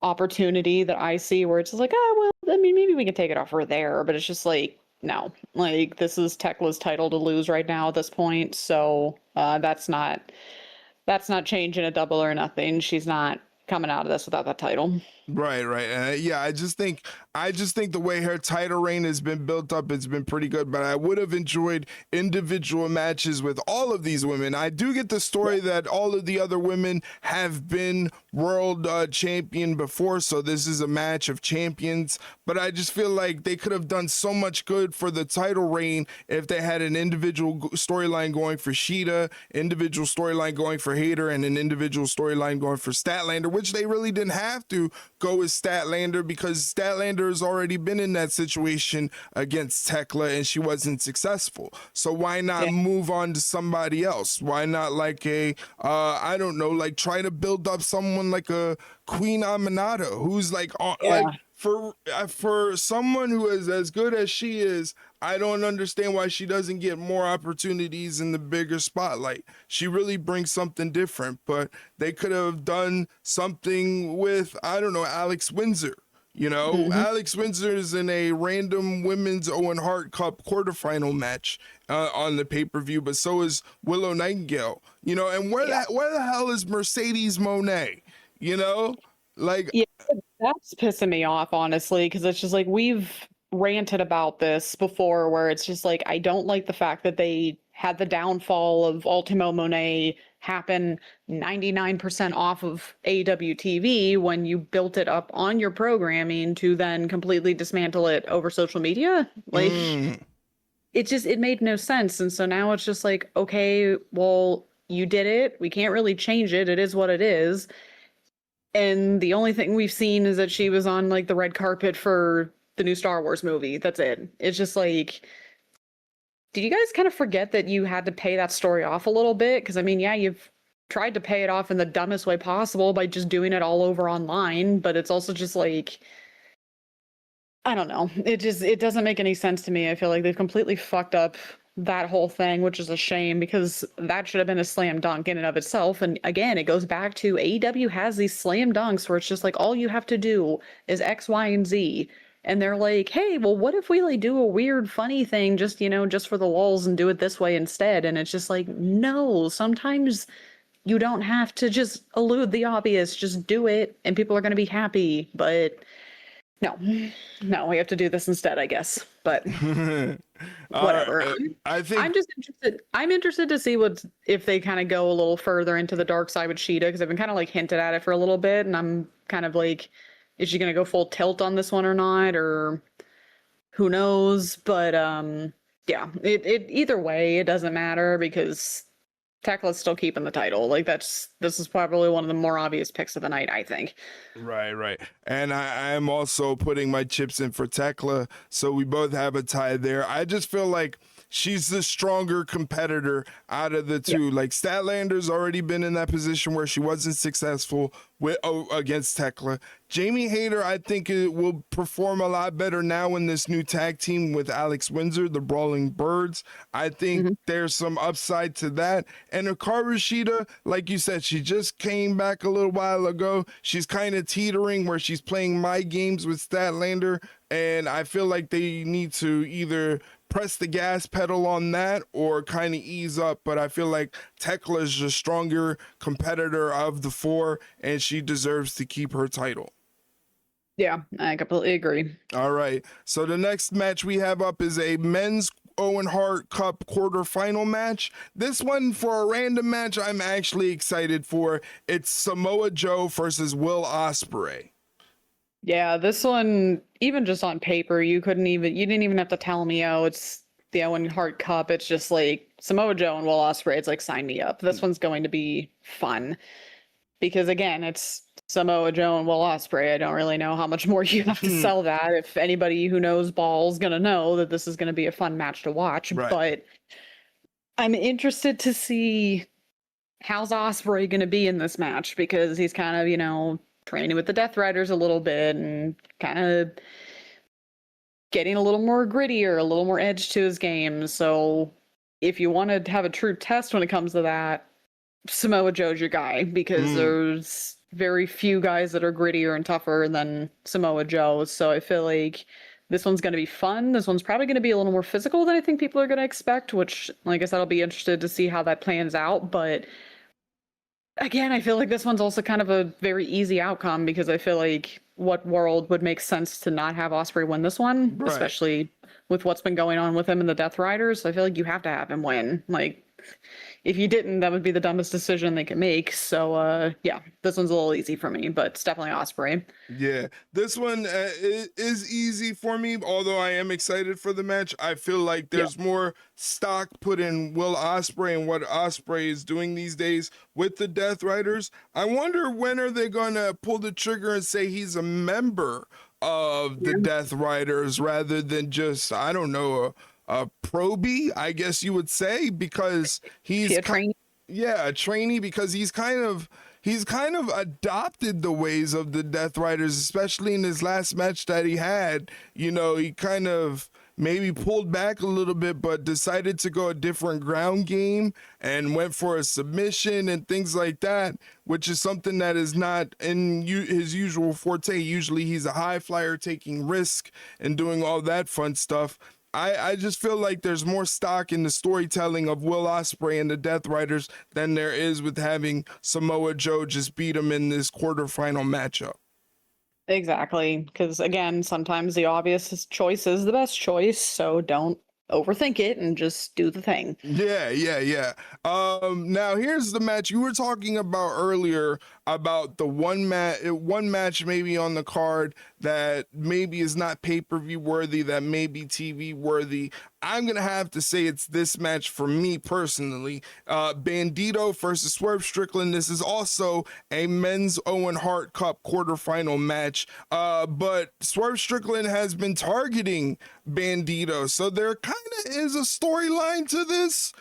opportunity that I see where it's just like, oh well, I mean, maybe we can take it off her there, but it's just like, no, like this is Tekla's title to lose right now at this point. So that's not changing a double or nothing. She's not coming out of this without that title. Right, right. Yeah, I just think the way her title reign has been built up, it's been pretty good. But I would have enjoyed individual matches with all of these women. I do get the story that all of the other women have been world champion before, so this is a match of champions. But I just feel like they could have done so much good for the title reign if they had an individual storyline going for Sheeta, individual storyline going for Hayter, and an individual storyline going for Statlander, which they really didn't have to go with Statlander because Statlander has already been in that situation against Tekla and she wasn't successful. So why not move on to somebody else? Why not like I don't know, like try to build up someone like a Queen Aminata who's like like for someone who is as good as she is, I don't understand why she doesn't get more opportunities in the bigger spotlight. She really brings something different, but they could have done something with, I don't know, Alex Windsor. You know, Alex Windsor is in a random women's Owen Hart Cup quarterfinal match on the pay-per-view, but so is Willow Nightingale. You know, and where the hell is Mercedes Moné? You know, like Yeah, that's pissing me off, honestly, because it's just like we've ranted about this before, where it's just like I don't like the fact that they had the downfall of Ultimo Monet happen 99% off of AEW TV when you built it up on your programming to then completely dismantle it over social media. Like, it made no sense. And so now it's just like, okay, well, you did it. We can't really change it. It is what it is. And the only thing we've seen is that she was on like the red carpet for the new Star Wars movie. That's it. It's just like, did you guys kind of forget that you had to pay that story off a little bit? Because I mean, yeah, you've tried to pay it off in the dumbest way possible by just doing it all over online, but it's also just like, I don't know. It doesn't make any sense to me. I feel like they've completely fucked up that whole thing, which is a shame because that should have been a slam dunk in and of itself. And again, it goes back to AEW has these slam dunks where it's just like all you have to do is X, Y, and Z. And they're like, hey, well, what if we like do a weird, funny thing just, just for the lulz and do it this way instead? And it's just like, no, sometimes you don't have to just elude the obvious. Just do it and people are going to be happy. But no, we have to do this instead, I guess. But whatever. I'm interested to see if they kind of go a little further into the dark side with Sheeta, because I've been kind of like hinted at it for a little bit, and I'm kind of like, is she gonna go full tilt on this one or not, or who knows? But yeah, it either way, it doesn't matter because Tekla's still keeping the title. Like this is probably one of the more obvious picks of the night, I think. Right. And I am also putting my chips in for Tekla, so we both have a tie there. I just feel like she's the stronger competitor out of the two. Yeah. Like Statlander's already been in that position where she wasn't successful against Tekla. Jamie Hayter, I think it will perform a lot better now in this new tag team with Alex Windsor, the Brawling Birds. I think there's some upside to that. And Hikaru Shida, like you said, she just came back a little while ago. She's kind of teetering where she's playing my games with Statlander. And I feel like they need to either press the gas pedal on that or kind of ease up. But I feel like Tekla is the stronger competitor of the four, and she deserves to keep her title. Yeah, I completely agree. All right. So the next match we have up is a men's Owen Hart Cup quarterfinal match. This one, for a random match, I'm actually excited for. It's Samoa Joe versus Will Ospreay. Yeah, this one, even just on paper, you didn't even have to tell me, oh, it's the Owen Hart Cup. It's just like Samoa Joe and Will Ospreay. It's like, sign me up. This one's going to be fun because, again, it's Samoa Joe and Will Ospreay. I don't really know how much more you have to sell that. If anybody who knows ball's going to know that this is going to be a fun match to watch. Right. But I'm interested to see how's Ospreay going to be in this match because he's kind of, training with the Death Riders a little bit and kind of getting a little more grittier, a little more edge to his game. So if you want to have a true test when it comes to that, Samoa Joe's your guy because there's very few guys that are grittier and tougher than Samoa Joe. So I feel like this one's going to be fun. This one's probably going to be a little more physical than I think people are going to expect, which, like I said, I'll be interested to see how that plans out. But again, I feel like this one's also kind of a very easy outcome because I feel like what world would make sense to not have Ospreay win this one, right, especially with what's been going on with him and the Death Riders. So I feel like you have to have him win. Like, if you didn't, that would be the dumbest decision they could make. So, yeah, this one's a little easy for me, but it's definitely Ospreay. Yeah, this one is easy for me, although I am excited for the match. I feel like there's more stock put in Will Ospreay and what Ospreay is doing these days with the Death Riders. I wonder when are they going to pull the trigger and say he's a member of the Death Riders rather than just, I don't know, a probie, I guess you would say, because he's a trainee. Yeah, a trainee, because he's kind of adopted the ways of the Death Riders, especially in his last match that he had. He kind of maybe pulled back a little bit, but decided to go a different ground game and went for a submission and things like that, which is something that is not in his usual forte. Usually he's a high flyer taking risk and doing all that fun stuff. I just feel like there's more stock in the storytelling of Will Ospreay and the Death Riders than there is with having Samoa Joe just beat him in this quarterfinal matchup. Exactly, because again, sometimes the obvious choice is the best choice, so don't overthink it and just do the thing. Yeah. Now here's the match you were talking about earlier about the one match maybe on the card that maybe is not pay-per-view worthy, that may be TV worthy. I'm gonna have to say it's this match for me personally. Bandito versus Swerve Strickland. This is also a men's Owen Hart Cup quarterfinal match. But Swerve Strickland has been targeting Bandito, so there kind of is a storyline to this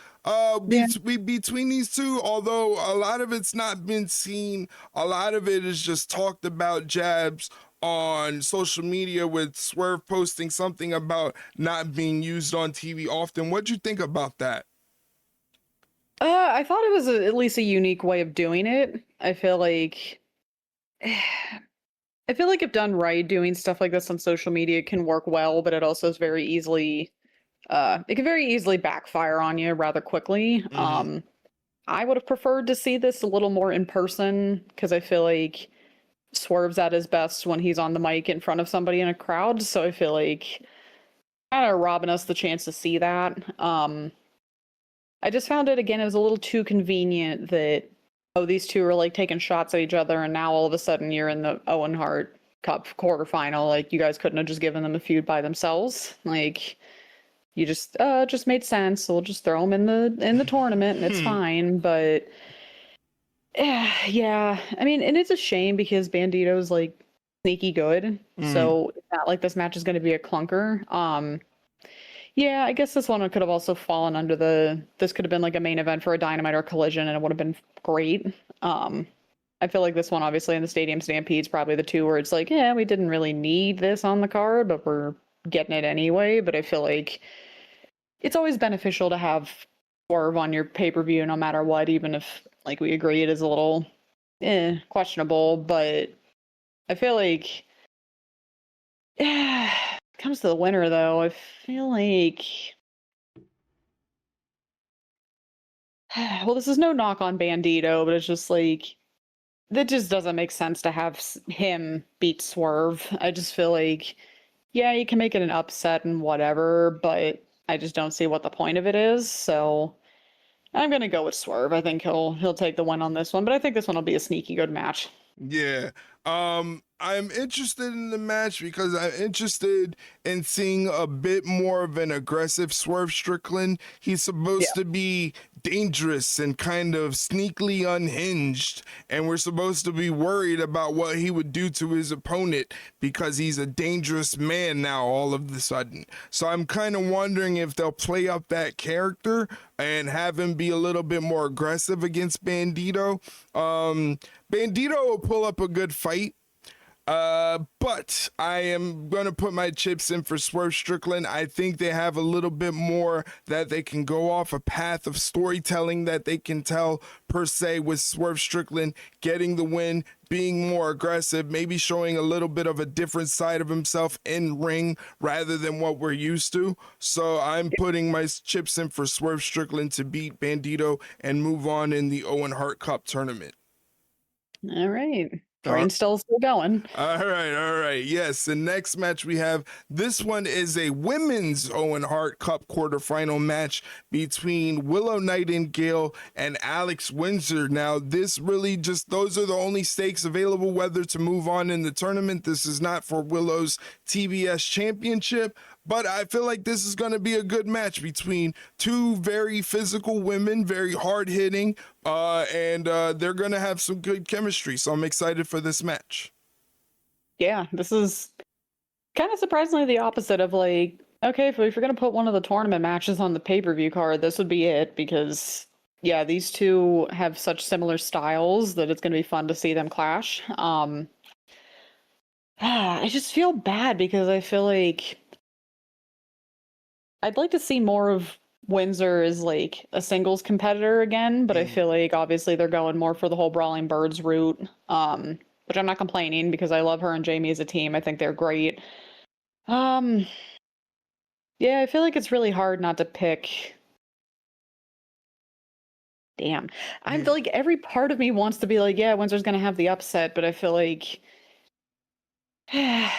between these two, although a lot of it's not been seen. A lot of it is just talked about, jabs on social media, with Swerve posting something about not being used on TV often. What'd you think about that? I thought it was at least a unique way of doing it. I feel like if done right, doing stuff like this on social media can work well, but it also is very easily it can very easily backfire on you rather quickly. I would have preferred to see this a little more in person because I feel like Swerve's at his best when he's on the mic in front of somebody in a crowd. So I feel like kind of robbing us the chance to see that. I just found it again, it was a little too convenient that, oh, these two are like taking shots at each other, and now all of a sudden you're in the Owen Hart Cup quarterfinal. Like, you guys couldn't have just given them a feud by themselves. Like, you just made sense. So we'll just throw them in the tournament and it's fine. But yeah, I mean, and it's a shame because Bandito's like sneaky good. So it's not like this match is going to be a clunker. Yeah, I guess this one could have also fallen under this could have been like a main event for a Dynamite or Collision, and it would have been great. I feel like this one, obviously, in the Stadium Stampede is probably the two where it's like, yeah, we didn't really need this on the card, but we're getting it anyway. But I feel like it's always beneficial to have Swerve on your pay-per-view no matter what, even if, like, we agree it is a little questionable. But I feel like comes to the winner, though, I feel like well, this is no knock on Bandito, but it's just like that just doesn't make sense to have him beat Swerve. I just feel like, yeah, you can make it an upset and whatever, but I just don't see what the point of it is. So I'm gonna go with Swerve. I think he'll take the win on this one, but I think this one will be a sneaky good match. Yeah. I'm interested in the match because I'm interested in seeing a bit more of an aggressive Swerve Strickland. He's supposed Yeah. to be dangerous and kind of sneakily unhinged, and we're supposed to be worried about what he would do to his opponent because he's a dangerous man now all of a sudden. So I'm kind of wondering if they'll play up that character and have him be a little bit more aggressive against Bandito. Bandito will pull up a good fight. But I am going to put my chips in for Swerve Strickland. I think they have a little bit more that they can go off, a path of storytelling that they can tell, per se, with Swerve Strickland getting the win, being more aggressive, maybe showing a little bit of a different side of himself in ring rather than what we're used to. So I'm putting my chips in for Swerve Strickland to beat Bandito and move on in the Owen Hart Cup tournament. All right. Train's still going. All right. Yes, the next match we have, this one is a women's Owen Hart Cup quarterfinal match between Willow Nightingale and Alex Windsor. Now, this really just, those are the only stakes available whether to move on in the tournament. This is not for Willow's TBS championship, but I feel like this is going to be a good match between two very physical women, very hard hitting, and they're going to have some good chemistry. So I'm excited for this match. Yeah, this is kind of surprisingly the opposite of like, okay, if you're going to put one of the tournament matches on the pay-per-view card, this would be it because, yeah, these two have such similar styles that it's going to be fun to see them clash. I just feel bad because I feel like I'd like to see more of Windsor as like a singles competitor again, but I feel like obviously they're going more for the whole Brawling Birds route, which I'm not complaining because I love her and Jamie as a team. I think they're great. Yeah, I feel like it's really hard not to pick. Damn. I feel like every part of me wants to be like, yeah, Windsor's going to have the upset, but I feel like I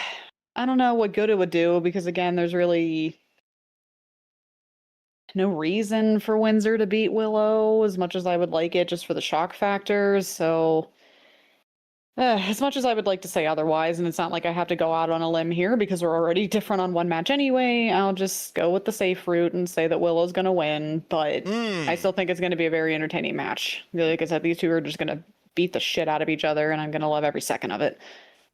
don't know what good it would do because again, there's really no reason for Windsor to beat Willow as much as I would like it, just for the shock factors. So, as much as I would like to say otherwise, and it's not like I have to go out on a limb here because we're already different on one match anyway, I'll just go with the safe route and say that Willow's going to win. But I still think it's going to be a very entertaining match. Like I said, these two are just going to beat the shit out of each other, and I'm going to love every second of it.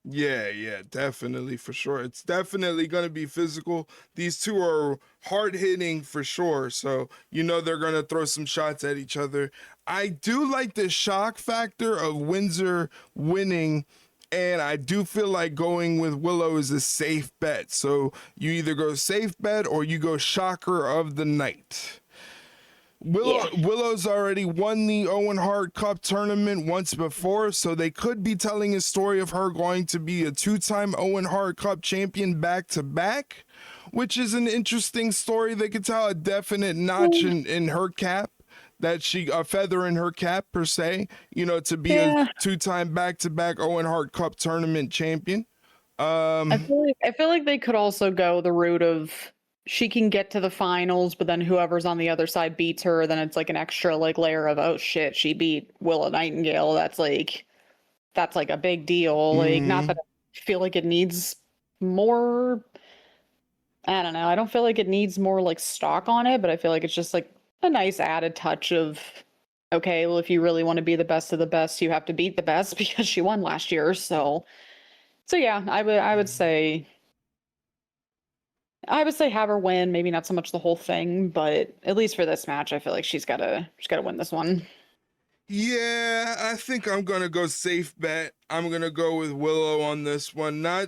Yeah, definitely, for sure. It's definitely going to be physical. These two are hard hitting for sure. So, they're going to throw some shots at each other. I do like the shock factor of Windsor winning. And I do feel like going with Willow is a safe bet. So you either go safe bet or you go shocker of the night. Willow's already won the Owen Hart Cup tournament once before, so they could be telling a story of her going to be a 2-time Owen Hart Cup champion back-to-back, which is an interesting story. They could tell a definite notch in her cap, that a feather in her cap, per se, to be a 2-time back-to-back Owen Hart Cup tournament champion. I feel like they could also go the route of she can get to the finals, but then whoever's on the other side beats her. Then it's like an extra layer of, oh shit, she beat Willow Nightingale. That's like a big deal. Like, not that I feel like it needs more. I don't know. I don't feel like it needs more like stock on it, but I feel like it's just like a nice added touch of, okay, well, if you really want to be the best of the best, you have to beat the best because she won last year. So yeah, I would say have her win, maybe not so much the whole thing, but at least for this match, I feel like she's gotta win this one. Yeah, I think I'm gonna go safe bet. I'm gonna go with Willow on this one. No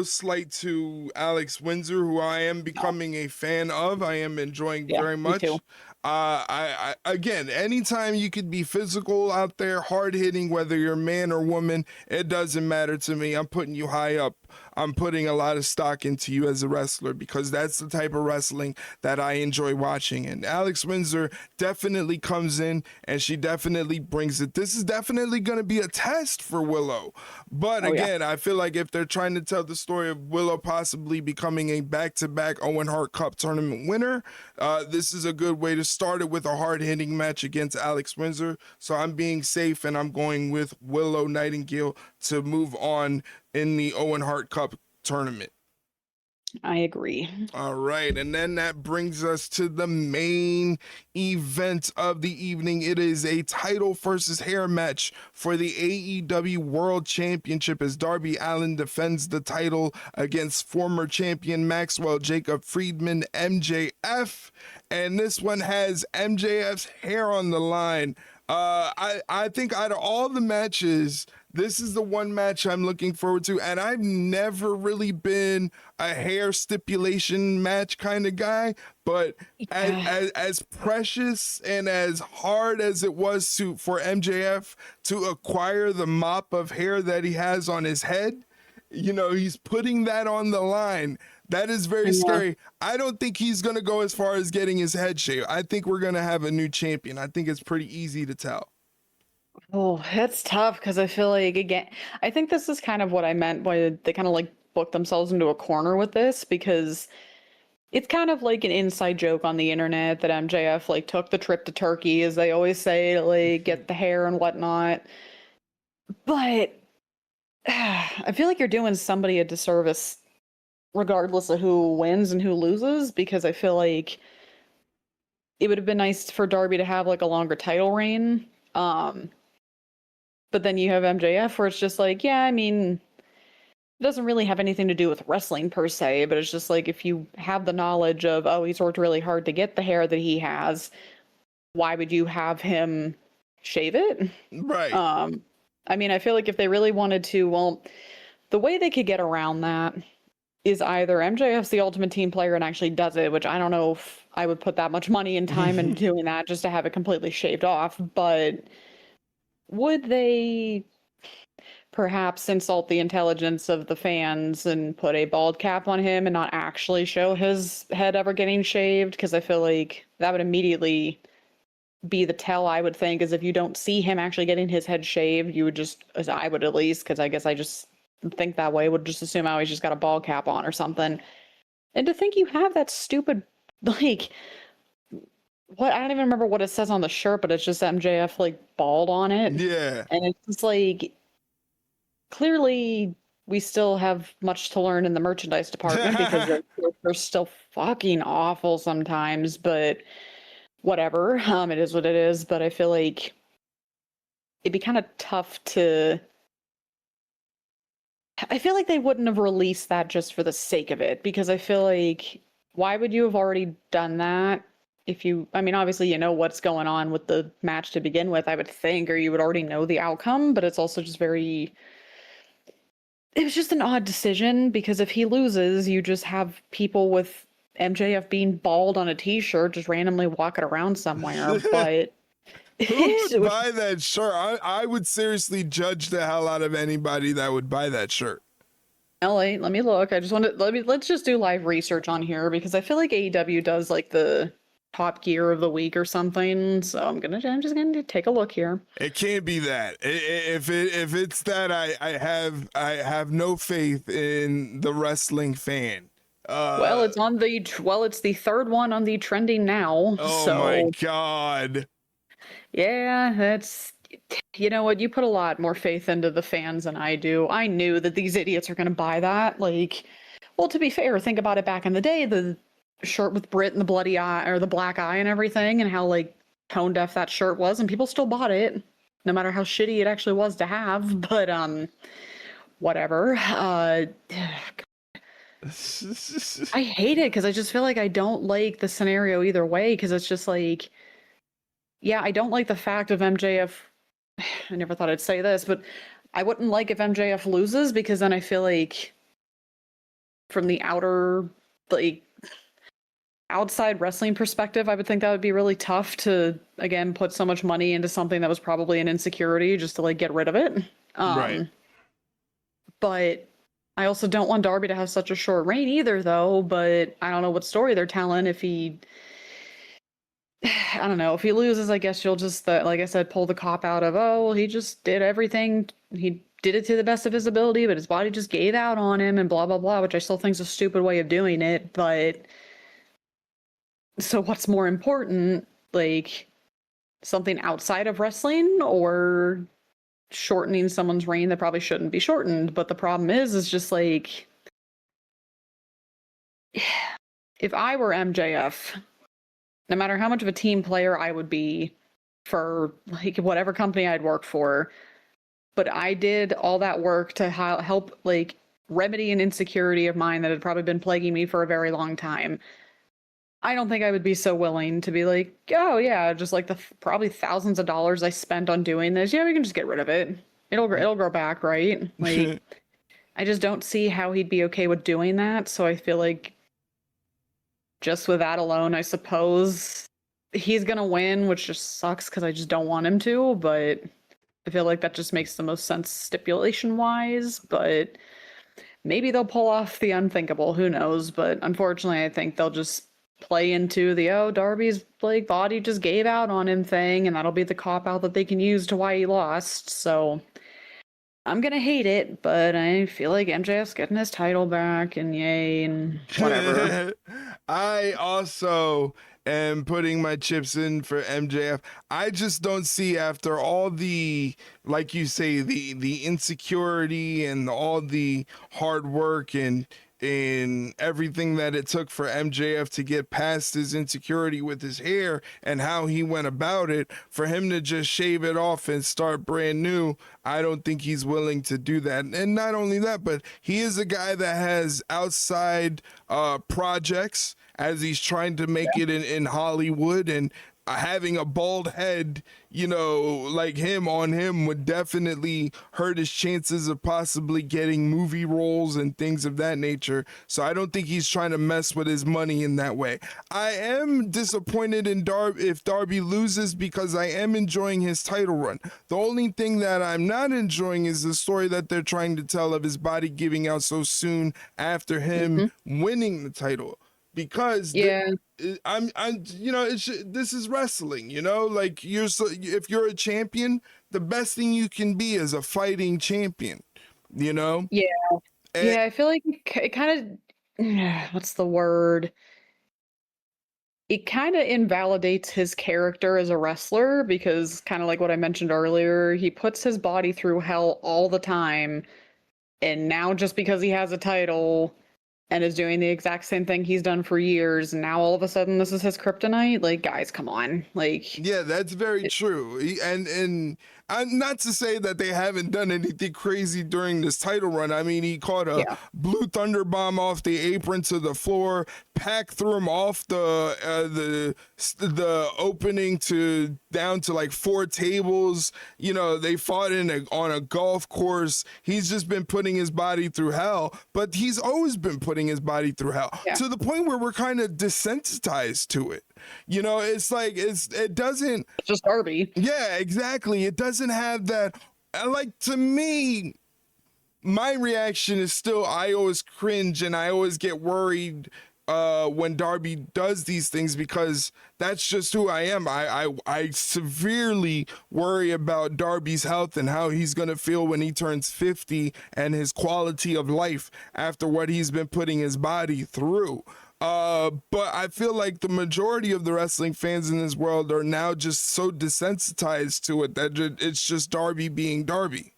slight to Alex Windsor, who I am becoming a fan of. I am enjoying very much. Me too. I again, anytime you could be physical out there, hard hitting, whether you're man or woman, it doesn't matter to me. I'm putting you high up. I'm putting a lot of stock into you as a wrestler because that's the type of wrestling that I enjoy watching. And Alex Windsor definitely comes in and she definitely brings it. This is definitely going to be a test for Willow. But again, I feel like if they're trying to tell the story of Willow possibly becoming a back-to-back Owen Hart Cup tournament winner, this is a good way to start it with a hard-hitting match against Alex Windsor. So I'm being safe and I'm going with Willow Nightingale to move on in the Owen Hart Cup tournament. I agree. All right, and then that brings us to the main event of the evening. It is a title versus hair match for the AEW World Championship as Darby Allin defends the title against former champion Maxwell Jacob Friedman, MJF, and this one has MJF's hair on the line. I think out of all the matches, this is the one match I'm looking forward to, and I've never really been a hair stipulation match kind of guy, but as precious and as hard as it was for MJF to acquire the mop of hair that he has on his head, he's putting that on the line. That is very scary. I don't think he's going to go as far as getting his head shaved. I think we're going to have a new champion. I think it's pretty easy to tell. Oh, it's tough because I feel like, again, I think this is kind of what I meant by they kind of like booked themselves into a corner with this, because it's kind of like an inside joke on the internet that MJF like took the trip to Turkey, as they always say, to like get the hair and whatnot. But I feel like you're doing somebody a disservice regardless of who wins and who loses, because I feel like it would have been nice for Darby to have like a longer title reign. But then you have MJF where it's just like, yeah, I mean, it doesn't really have anything to do with wrestling per se, but it's just like, if you have the knowledge of, oh, he's worked really hard to get the hair that he has, why would you have him shave it? Right. I mean, I feel like if they really wanted to, well, the way they could get around that is either MJF's the Ultimate Team player and actually does it, which I don't know if I would put that much money and time into doing that just to have it completely shaved off, but would they perhaps insult the intelligence of the fans and put a bald cap on him and not actually show his head ever getting shaved? Because I feel like that would immediately be the tell, I would think, is if you don't see him actually getting his head shaved, you would just, as I would at least, because I guess I just think that way, would just assume, oh, he's just got a bald cap on or something. And to think you have that stupid like what I don't even remember what it says on the shirt, but it's just MJF like bald on it. Yeah. And it's just like clearly we still have much to learn in the merchandise department because they're still fucking awful sometimes, but whatever. It is what it is. But I feel like it'd be kind of tough to. I feel like they wouldn't have released that just for the sake of it because I feel like why would you have already done that if you, I mean, obviously you know what's going on with the match to begin with, I would think, or you would already know the outcome, but it's also just very, it was just an odd decision because if he loses, you just have people with MJF being bald on a t-shirt just randomly walking around somewhere, but Who would buy that shirt? I would seriously judge the hell out of anybody that would buy that shirt. LA, let me look. I just want to let's just do live research on here because I feel like AEW does like the top gear of the week or something. So I'm just gonna take a look here. It can't be that. If it's that, I have no faith in the wrestling fan. Well, it's the third one on the trending now. Oh so my god. yeah, that's you know what, you put a lot more faith into the fans than I do. I knew that these idiots are gonna buy that. Like, well, to be fair, think about it back in the day, the shirt with Brit and the bloody eye or the black eye and everything, and how like tone deaf that shirt was, and people still bought it, no matter how shitty it actually was to have. But whatever. I hate it because I just feel like I don't like the scenario either way because it's just like, yeah, I don't like the fact of MJF. I never thought I'd say this, but I wouldn't like if MJF loses because then I feel like from the like outside wrestling perspective, I would think that would be really tough to again put so much money into something that was probably an insecurity just to like get rid of it. Right. But I also don't want Darby to have such a short reign either, though. But I don't know what story they're telling. If he, I don't know, if he loses, I guess you'll just, like I said, pull the cop out of, oh, well, he just did everything. He did it to the best of his ability, but his body just gave out on him and blah, blah, blah, which I still think is a stupid way of doing it. But so what's more important, like something outside of wrestling or shortening someone's reign that probably shouldn't be shortened? But the problem is just like, if I were MJF, no matter how much of a team player I would be for like whatever company I'd work for, but I did all that work to help like remedy an insecurity of mine that had probably been plaguing me for a very long time. I don't think I would be so willing to be like, oh yeah, just like the probably thousands of dollars I spent on doing this. Yeah, we can just get rid of it. It'll grow back, right? Like, I just don't see how he'd be okay with doing that. So I feel like just with that alone, I suppose he's gonna win, which just sucks because I just don't want him to. But I feel like that just makes the most sense stipulation wise. But maybe they'll pull off the unthinkable. Who knows? But unfortunately, I think they'll just play into the Darby's like body just gave out on him thing, and that'll be the cop out that they can use to why he lost. So I'm gonna hate it, but I feel like MJF's getting his title back, and yay, and whatever. I also am putting my chips in for MJF. I just don't see, after all the, like you say, the insecurity and all the hard work and everything that it took for MJF to get past his insecurity with his hair and how he went about it, for him to just shave it off and start brand new. I don't think he's willing to do that. And not only that, but he is a guy that has outside projects as he's trying to make it in Hollywood, and having a bald head, like him on him would definitely hurt his chances of possibly getting movie roles and things of that nature. So I don't think he's trying to mess with his money in that way. I am disappointed in Darby if Darby loses, because I am enjoying his title run. The only thing that I'm not enjoying is the story that they're trying to tell of his body giving out so soon after him winning the title. Because this is wrestling, like if you're a champion, the best thing you can be is a fighting champion, Yeah. I feel like it kind of, what's the word? it kind of invalidates his character as a wrestler because kind of like what I mentioned earlier, he puts his body through hell all the time. And now just because he has a title and is doing the exact same thing he's done for years, now all of a sudden this is his kryptonite. Like, guys, come on. Like, Yeah, that's very true. And not to say that they haven't done anything crazy during this title run. I mean, he caught a yeah. blue thunder bomb off the apron to the floor. Pac threw him off the opening to down to like 4 tables. You know, they fought on a golf course. He's just been putting his body through hell, but he's always been putting his body through hell Yeah. to the point where we're kind of desensitized to it. You know, it's like it doesn't. It's just Darby. Yeah, exactly. It doesn't have that. Like, to me, my reaction is still, I always cringe and I always get worried when Darby does these things, because that's just who I am. I severely worry about Darby's health and how he's going to feel when he turns 50 and his quality of life after what he's been putting his body through. But I feel like the majority of the wrestling fans in this world are now just so desensitized to it that it's just Darby being Darby.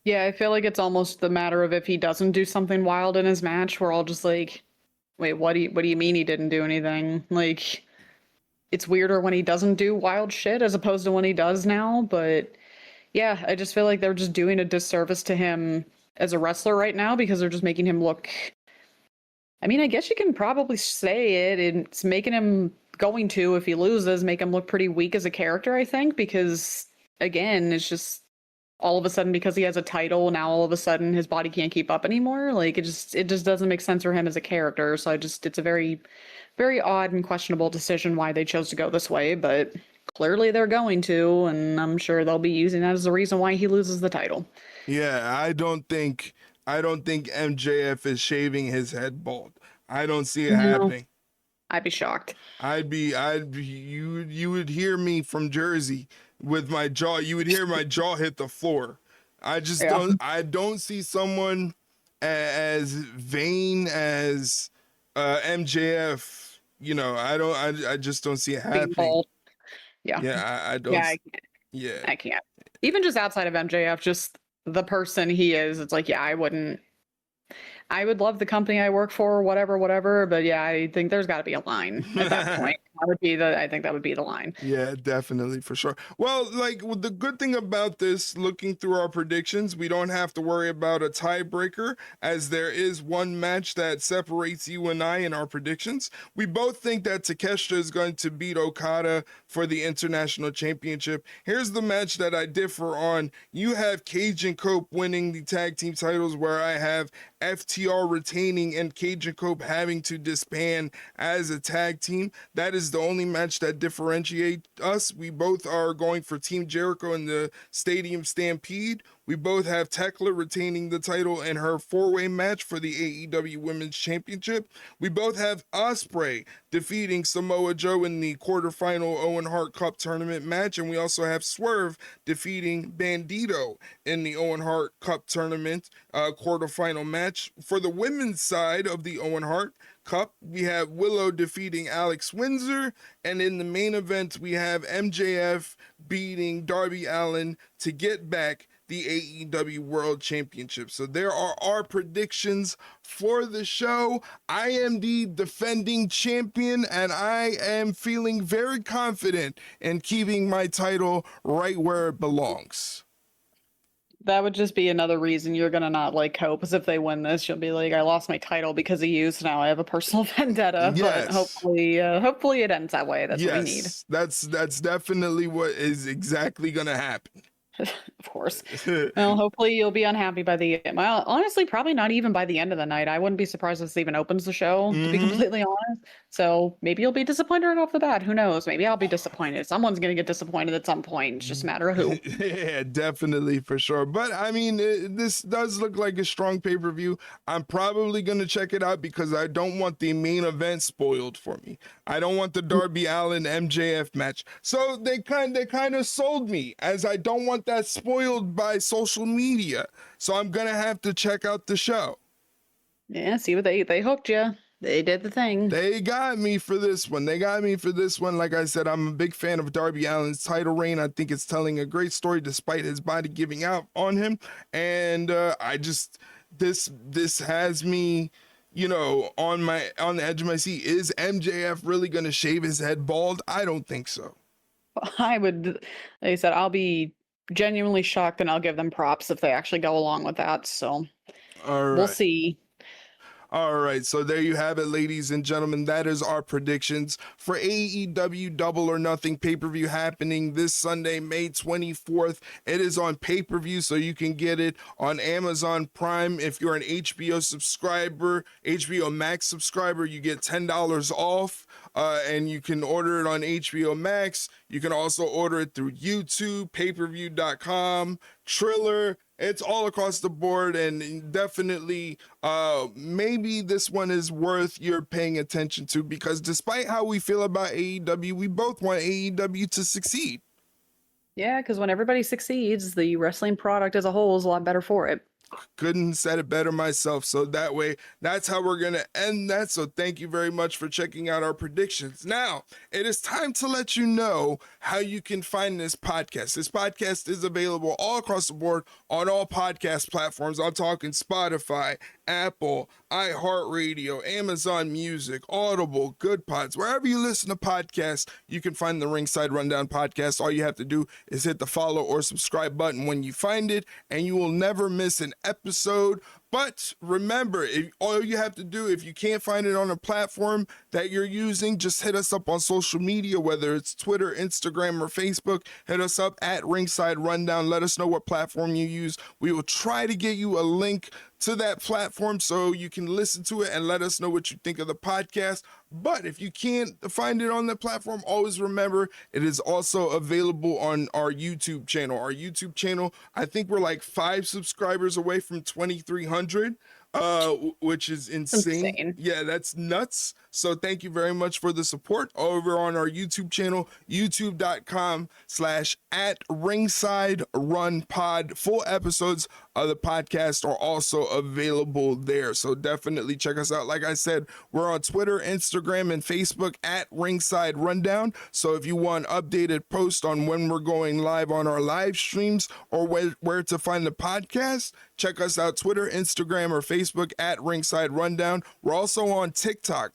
Yeah, I feel like it's almost the matter of if he doesn't do something wild in his match, we're all just like, wait, what do you mean he didn't do anything? Like, it's weirder when he doesn't do wild shit as opposed to when he does now. But yeah, I just feel like they're just doing a disservice to him as a wrestler right now because they're just making him look. I mean, I guess you can probably say it. It's making him going to, if he loses, make him look pretty weak as a character, I think, because again, it's just all of a sudden because he has a title, now all of a sudden his body can't keep up anymore. Like, it just doesn't make sense for him as a character. So it's a very, very odd and questionable decision why they chose to go this way, but clearly they're going to, and I'm sure they'll be using that as the reason why he loses the title. Yeah, I don't think MJF is shaving his head bald. I don't see it happening. I'd be shocked. You would hear me from Jersey with my jaw. You would hear my jaw hit the floor. I just don't see someone as vain as MJF. You know, I just don't see it happening. Yeah. Yeah, I don't. Yeah, I can't. Yeah. I can't. Even just outside of MJF, just the person he is, it's like, yeah, I would love the company I work for, whatever, but yeah, I think there's got to be a line at that point. I think that would be the line. Yeah, definitely, for sure. Well, like, the good thing about this, looking through our predictions, we don't have to worry about a tiebreaker, as there is one match that separates you and I in our predictions. We both think that Takeshita is going to beat Okada for the International Championship. Here's the match that I differ on. You have Cage and Cope winning the tag team titles, where I have FTR retaining and Cage and Cope having to disband as a tag team. That is the only match that differentiates us. We both are going for Team Jericho in the Stadium Stampede. We both have Tekla retaining the title in her 4-way match for the AEW Women's Championship. We both have Ospreay defeating Samoa Joe in the quarterfinal Owen Hart Cup tournament match. And we also have Swerve defeating Bandito in the Owen Hart Cup tournament quarterfinal match. For the women's side of the Owen Hart Cup, we have Willow defeating Alex Windsor, and in the main event we have MJF beating Darby Allin to get back the AEW World Championship. So there are our predictions for the show. I am the defending champion, and I am feeling very confident in keeping my title right where it belongs. That would just be another reason you're gonna not like Cope, is if they win this, you'll be like, I lost my title because of you, so now I have a personal vendetta. Yes. But hopefully it ends that way. That's what we need. That's definitely what is exactly gonna happen. Of course. Well, hopefully you'll be unhappy by the end. Well, honestly, probably not even by the end of the night. I wouldn't be surprised if this even opens the show, to be completely honest. So maybe you'll be disappointed right off the bat. Who knows? Maybe I'll be disappointed. Someone's going to get disappointed at some point. It's just a matter of who. Yeah, definitely, for sure. But I mean, this does look like a strong pay-per-view. I'm probably going to check it out because I don't want the main event spoiled for me. I don't want the Darby Allin MJF match. So they kind of sold me, as I don't want that spoiled by social media. So I'm going to have to check out the show. Yeah, see what they hooked you. They did the thing. They got me for this one. Like I said, I'm a big fan of Darby Allin's title reign. I think it's telling a great story despite his body giving out on him. And I just this has me, on the edge of my seat. Is MJF really gonna shave his head bald? I don't think so. I would, like I said, I'll be genuinely shocked and I'll give them props if they actually go along with that. So All we'll right. see. All right, so there you have it, ladies and gentlemen. That is our predictions for AEW Double or Nothing pay-per-view happening this Sunday, May 24th. It is on pay-per-view, so you can get it on Amazon Prime. If you're an HBO subscriber, HBO Max subscriber, you get $10 off, and you can order it on HBO Max. You can also order it through YouTube, payperview.com, Triller. It's all across the board, and definitely maybe this one is worth your paying attention to, because despite how we feel about AEW, we both want AEW to succeed. Yeah, because when everybody succeeds, the wrestling product as a whole is a lot better for it. Couldn't said it better myself. So that way, that's how we're gonna end that. So thank you very much for checking out our predictions. Now it is time to let you know how you can find this podcast. This podcast is available all across the board on all podcast platforms. I'm talking Spotify, Apple, iHeartRadio, Amazon Music, Audible, Good Pods. Wherever you listen to podcasts, you can find the Ringside Rundown podcast. All you have to do is hit the follow or subscribe button when you find it, and you will never miss an episode. But remember, all you have to do, if you can't find it on a platform that you're using, just hit us up on social media, whether it's Twitter, Instagram, or Facebook. Hit us up at Ringside Rundown. Let us know what platform you use. We will try to get you a link to that platform so you can listen to it and let us know what you think of the podcast. But if you can't find it on the platform, always remember it is also available on our YouTube channel. Our YouTube channel, I think we're like 5 subscribers away from 2,300. Which is insane. Yeah, that's nuts. So thank you very much for the support over on our YouTube channel, youtube.com/@ringsiderunpod. Full episodes of the podcast are also available there. So definitely check us out. Like I said, we're on Twitter, Instagram, and Facebook at Ringside Rundown. So if you want updated posts on when we're going live on our live streams or where to find the podcast, check us out, Twitter, Instagram, or Facebook at Ringside Rundown. We're also on TikTok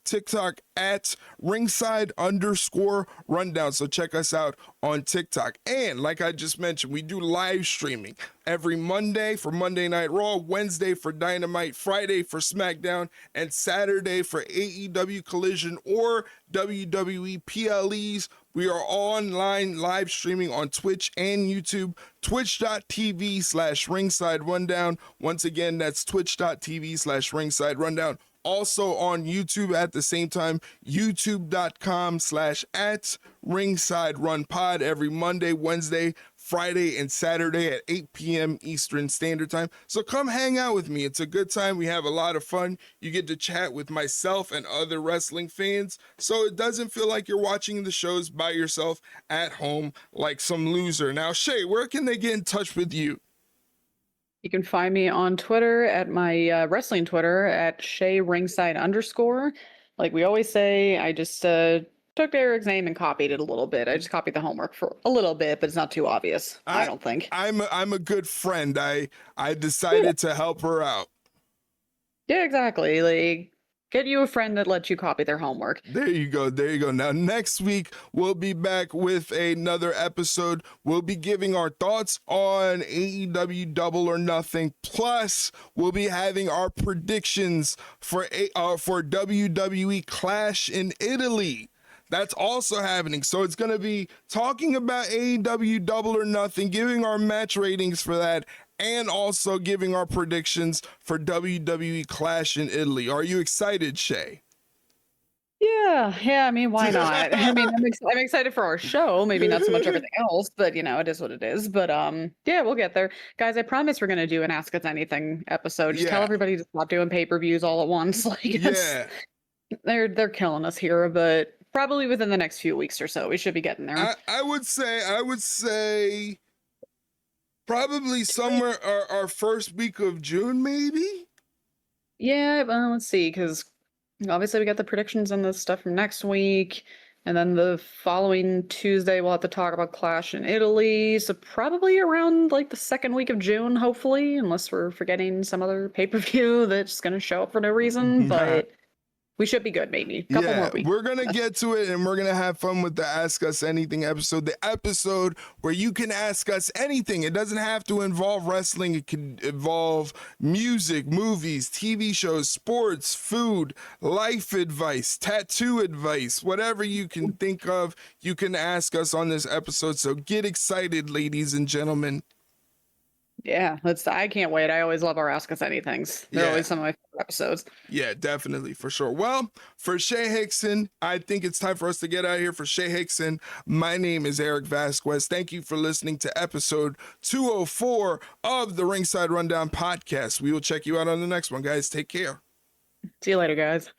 at Ringside_Rundown. So check us out on TikTok. And like I just mentioned, we do live streaming every Monday for Monday Night Raw, Wednesday for Dynamite, Friday for SmackDown, and Saturday for AEW Collision or WWE PLEs. We are online live streaming on Twitch and YouTube, twitch.tv/Ringside Rundown. Once again, that's twitch.tv/Ringside Rundown. Also on YouTube at the same time, youtube.com/@RingsideRunPod every Monday, Wednesday, Friday, and Saturday at 8 p.m. Eastern Standard Time. So come hang out with me. It's a good time. We have a lot of fun. You get to chat with myself and other wrestling fans, so it doesn't feel like you're watching the shows by yourself at home like some loser. Now, Shay, where can they get in touch with you? You can find me on Twitter at my wrestling Twitter at @ShayRingside_. Like we always say, I just took Eric's name and copied it a little bit. I just copied the homework for a little bit, but it's not too obvious. I don't think. I'm a good friend. I decided to help her out. Yeah, exactly. Like, get you a friend that lets you copy their homework. There you go. Now, next week, we'll be back with another episode. We'll be giving our thoughts on AEW Double or Nothing. Plus, we'll be having our predictions for WWE Clash in Italy. That's also happening. So it's going to be talking about AEW Double or Nothing, giving our match ratings for that, and also giving our predictions for WWE Clash in Italy. Are you excited, Shay? Yeah. I mean, why not? I mean, I'm excited for our show. Maybe not so much everything else, but it is what it is. But yeah, we'll get there, guys. I promise we're gonna do an Ask Us Anything episode. Just tell everybody to stop doing pay-per-views all at once. They're killing us here, but probably within the next few weeks or so, we should be getting there. I would say probably somewhere our first week of June, maybe. Yeah, well, let's see, because Obviously, we got the predictions and the stuff from next week. And then the following Tuesday, we'll have to talk about Clash in Italy. So probably around like the second week of June, hopefully, unless we're forgetting some other pay-per-view that's going to show up for no reason. But we should be good, maybe. A couple more weeks. We're going to get to it, and we're going to have fun with the Ask Us Anything episode. The episode where you can ask us anything. It doesn't have to involve wrestling. It can involve music, movies, TV shows, sports, food, life advice, tattoo advice, whatever you can think of, you can ask us on this episode. So get excited, ladies and gentlemen. Yeah, I can't wait. I always love our Ask Us Anythings. They're always some of my favorite episodes. Yeah, definitely, for sure. Well, for Shay Hickson, I think it's time for us to get out of here. For Shay Hickson, my name is Erik Vasquez. Thank you for listening to episode 204 of the Ringside Rundown podcast. We will check you out on the next one, guys. Take care. See you later, guys.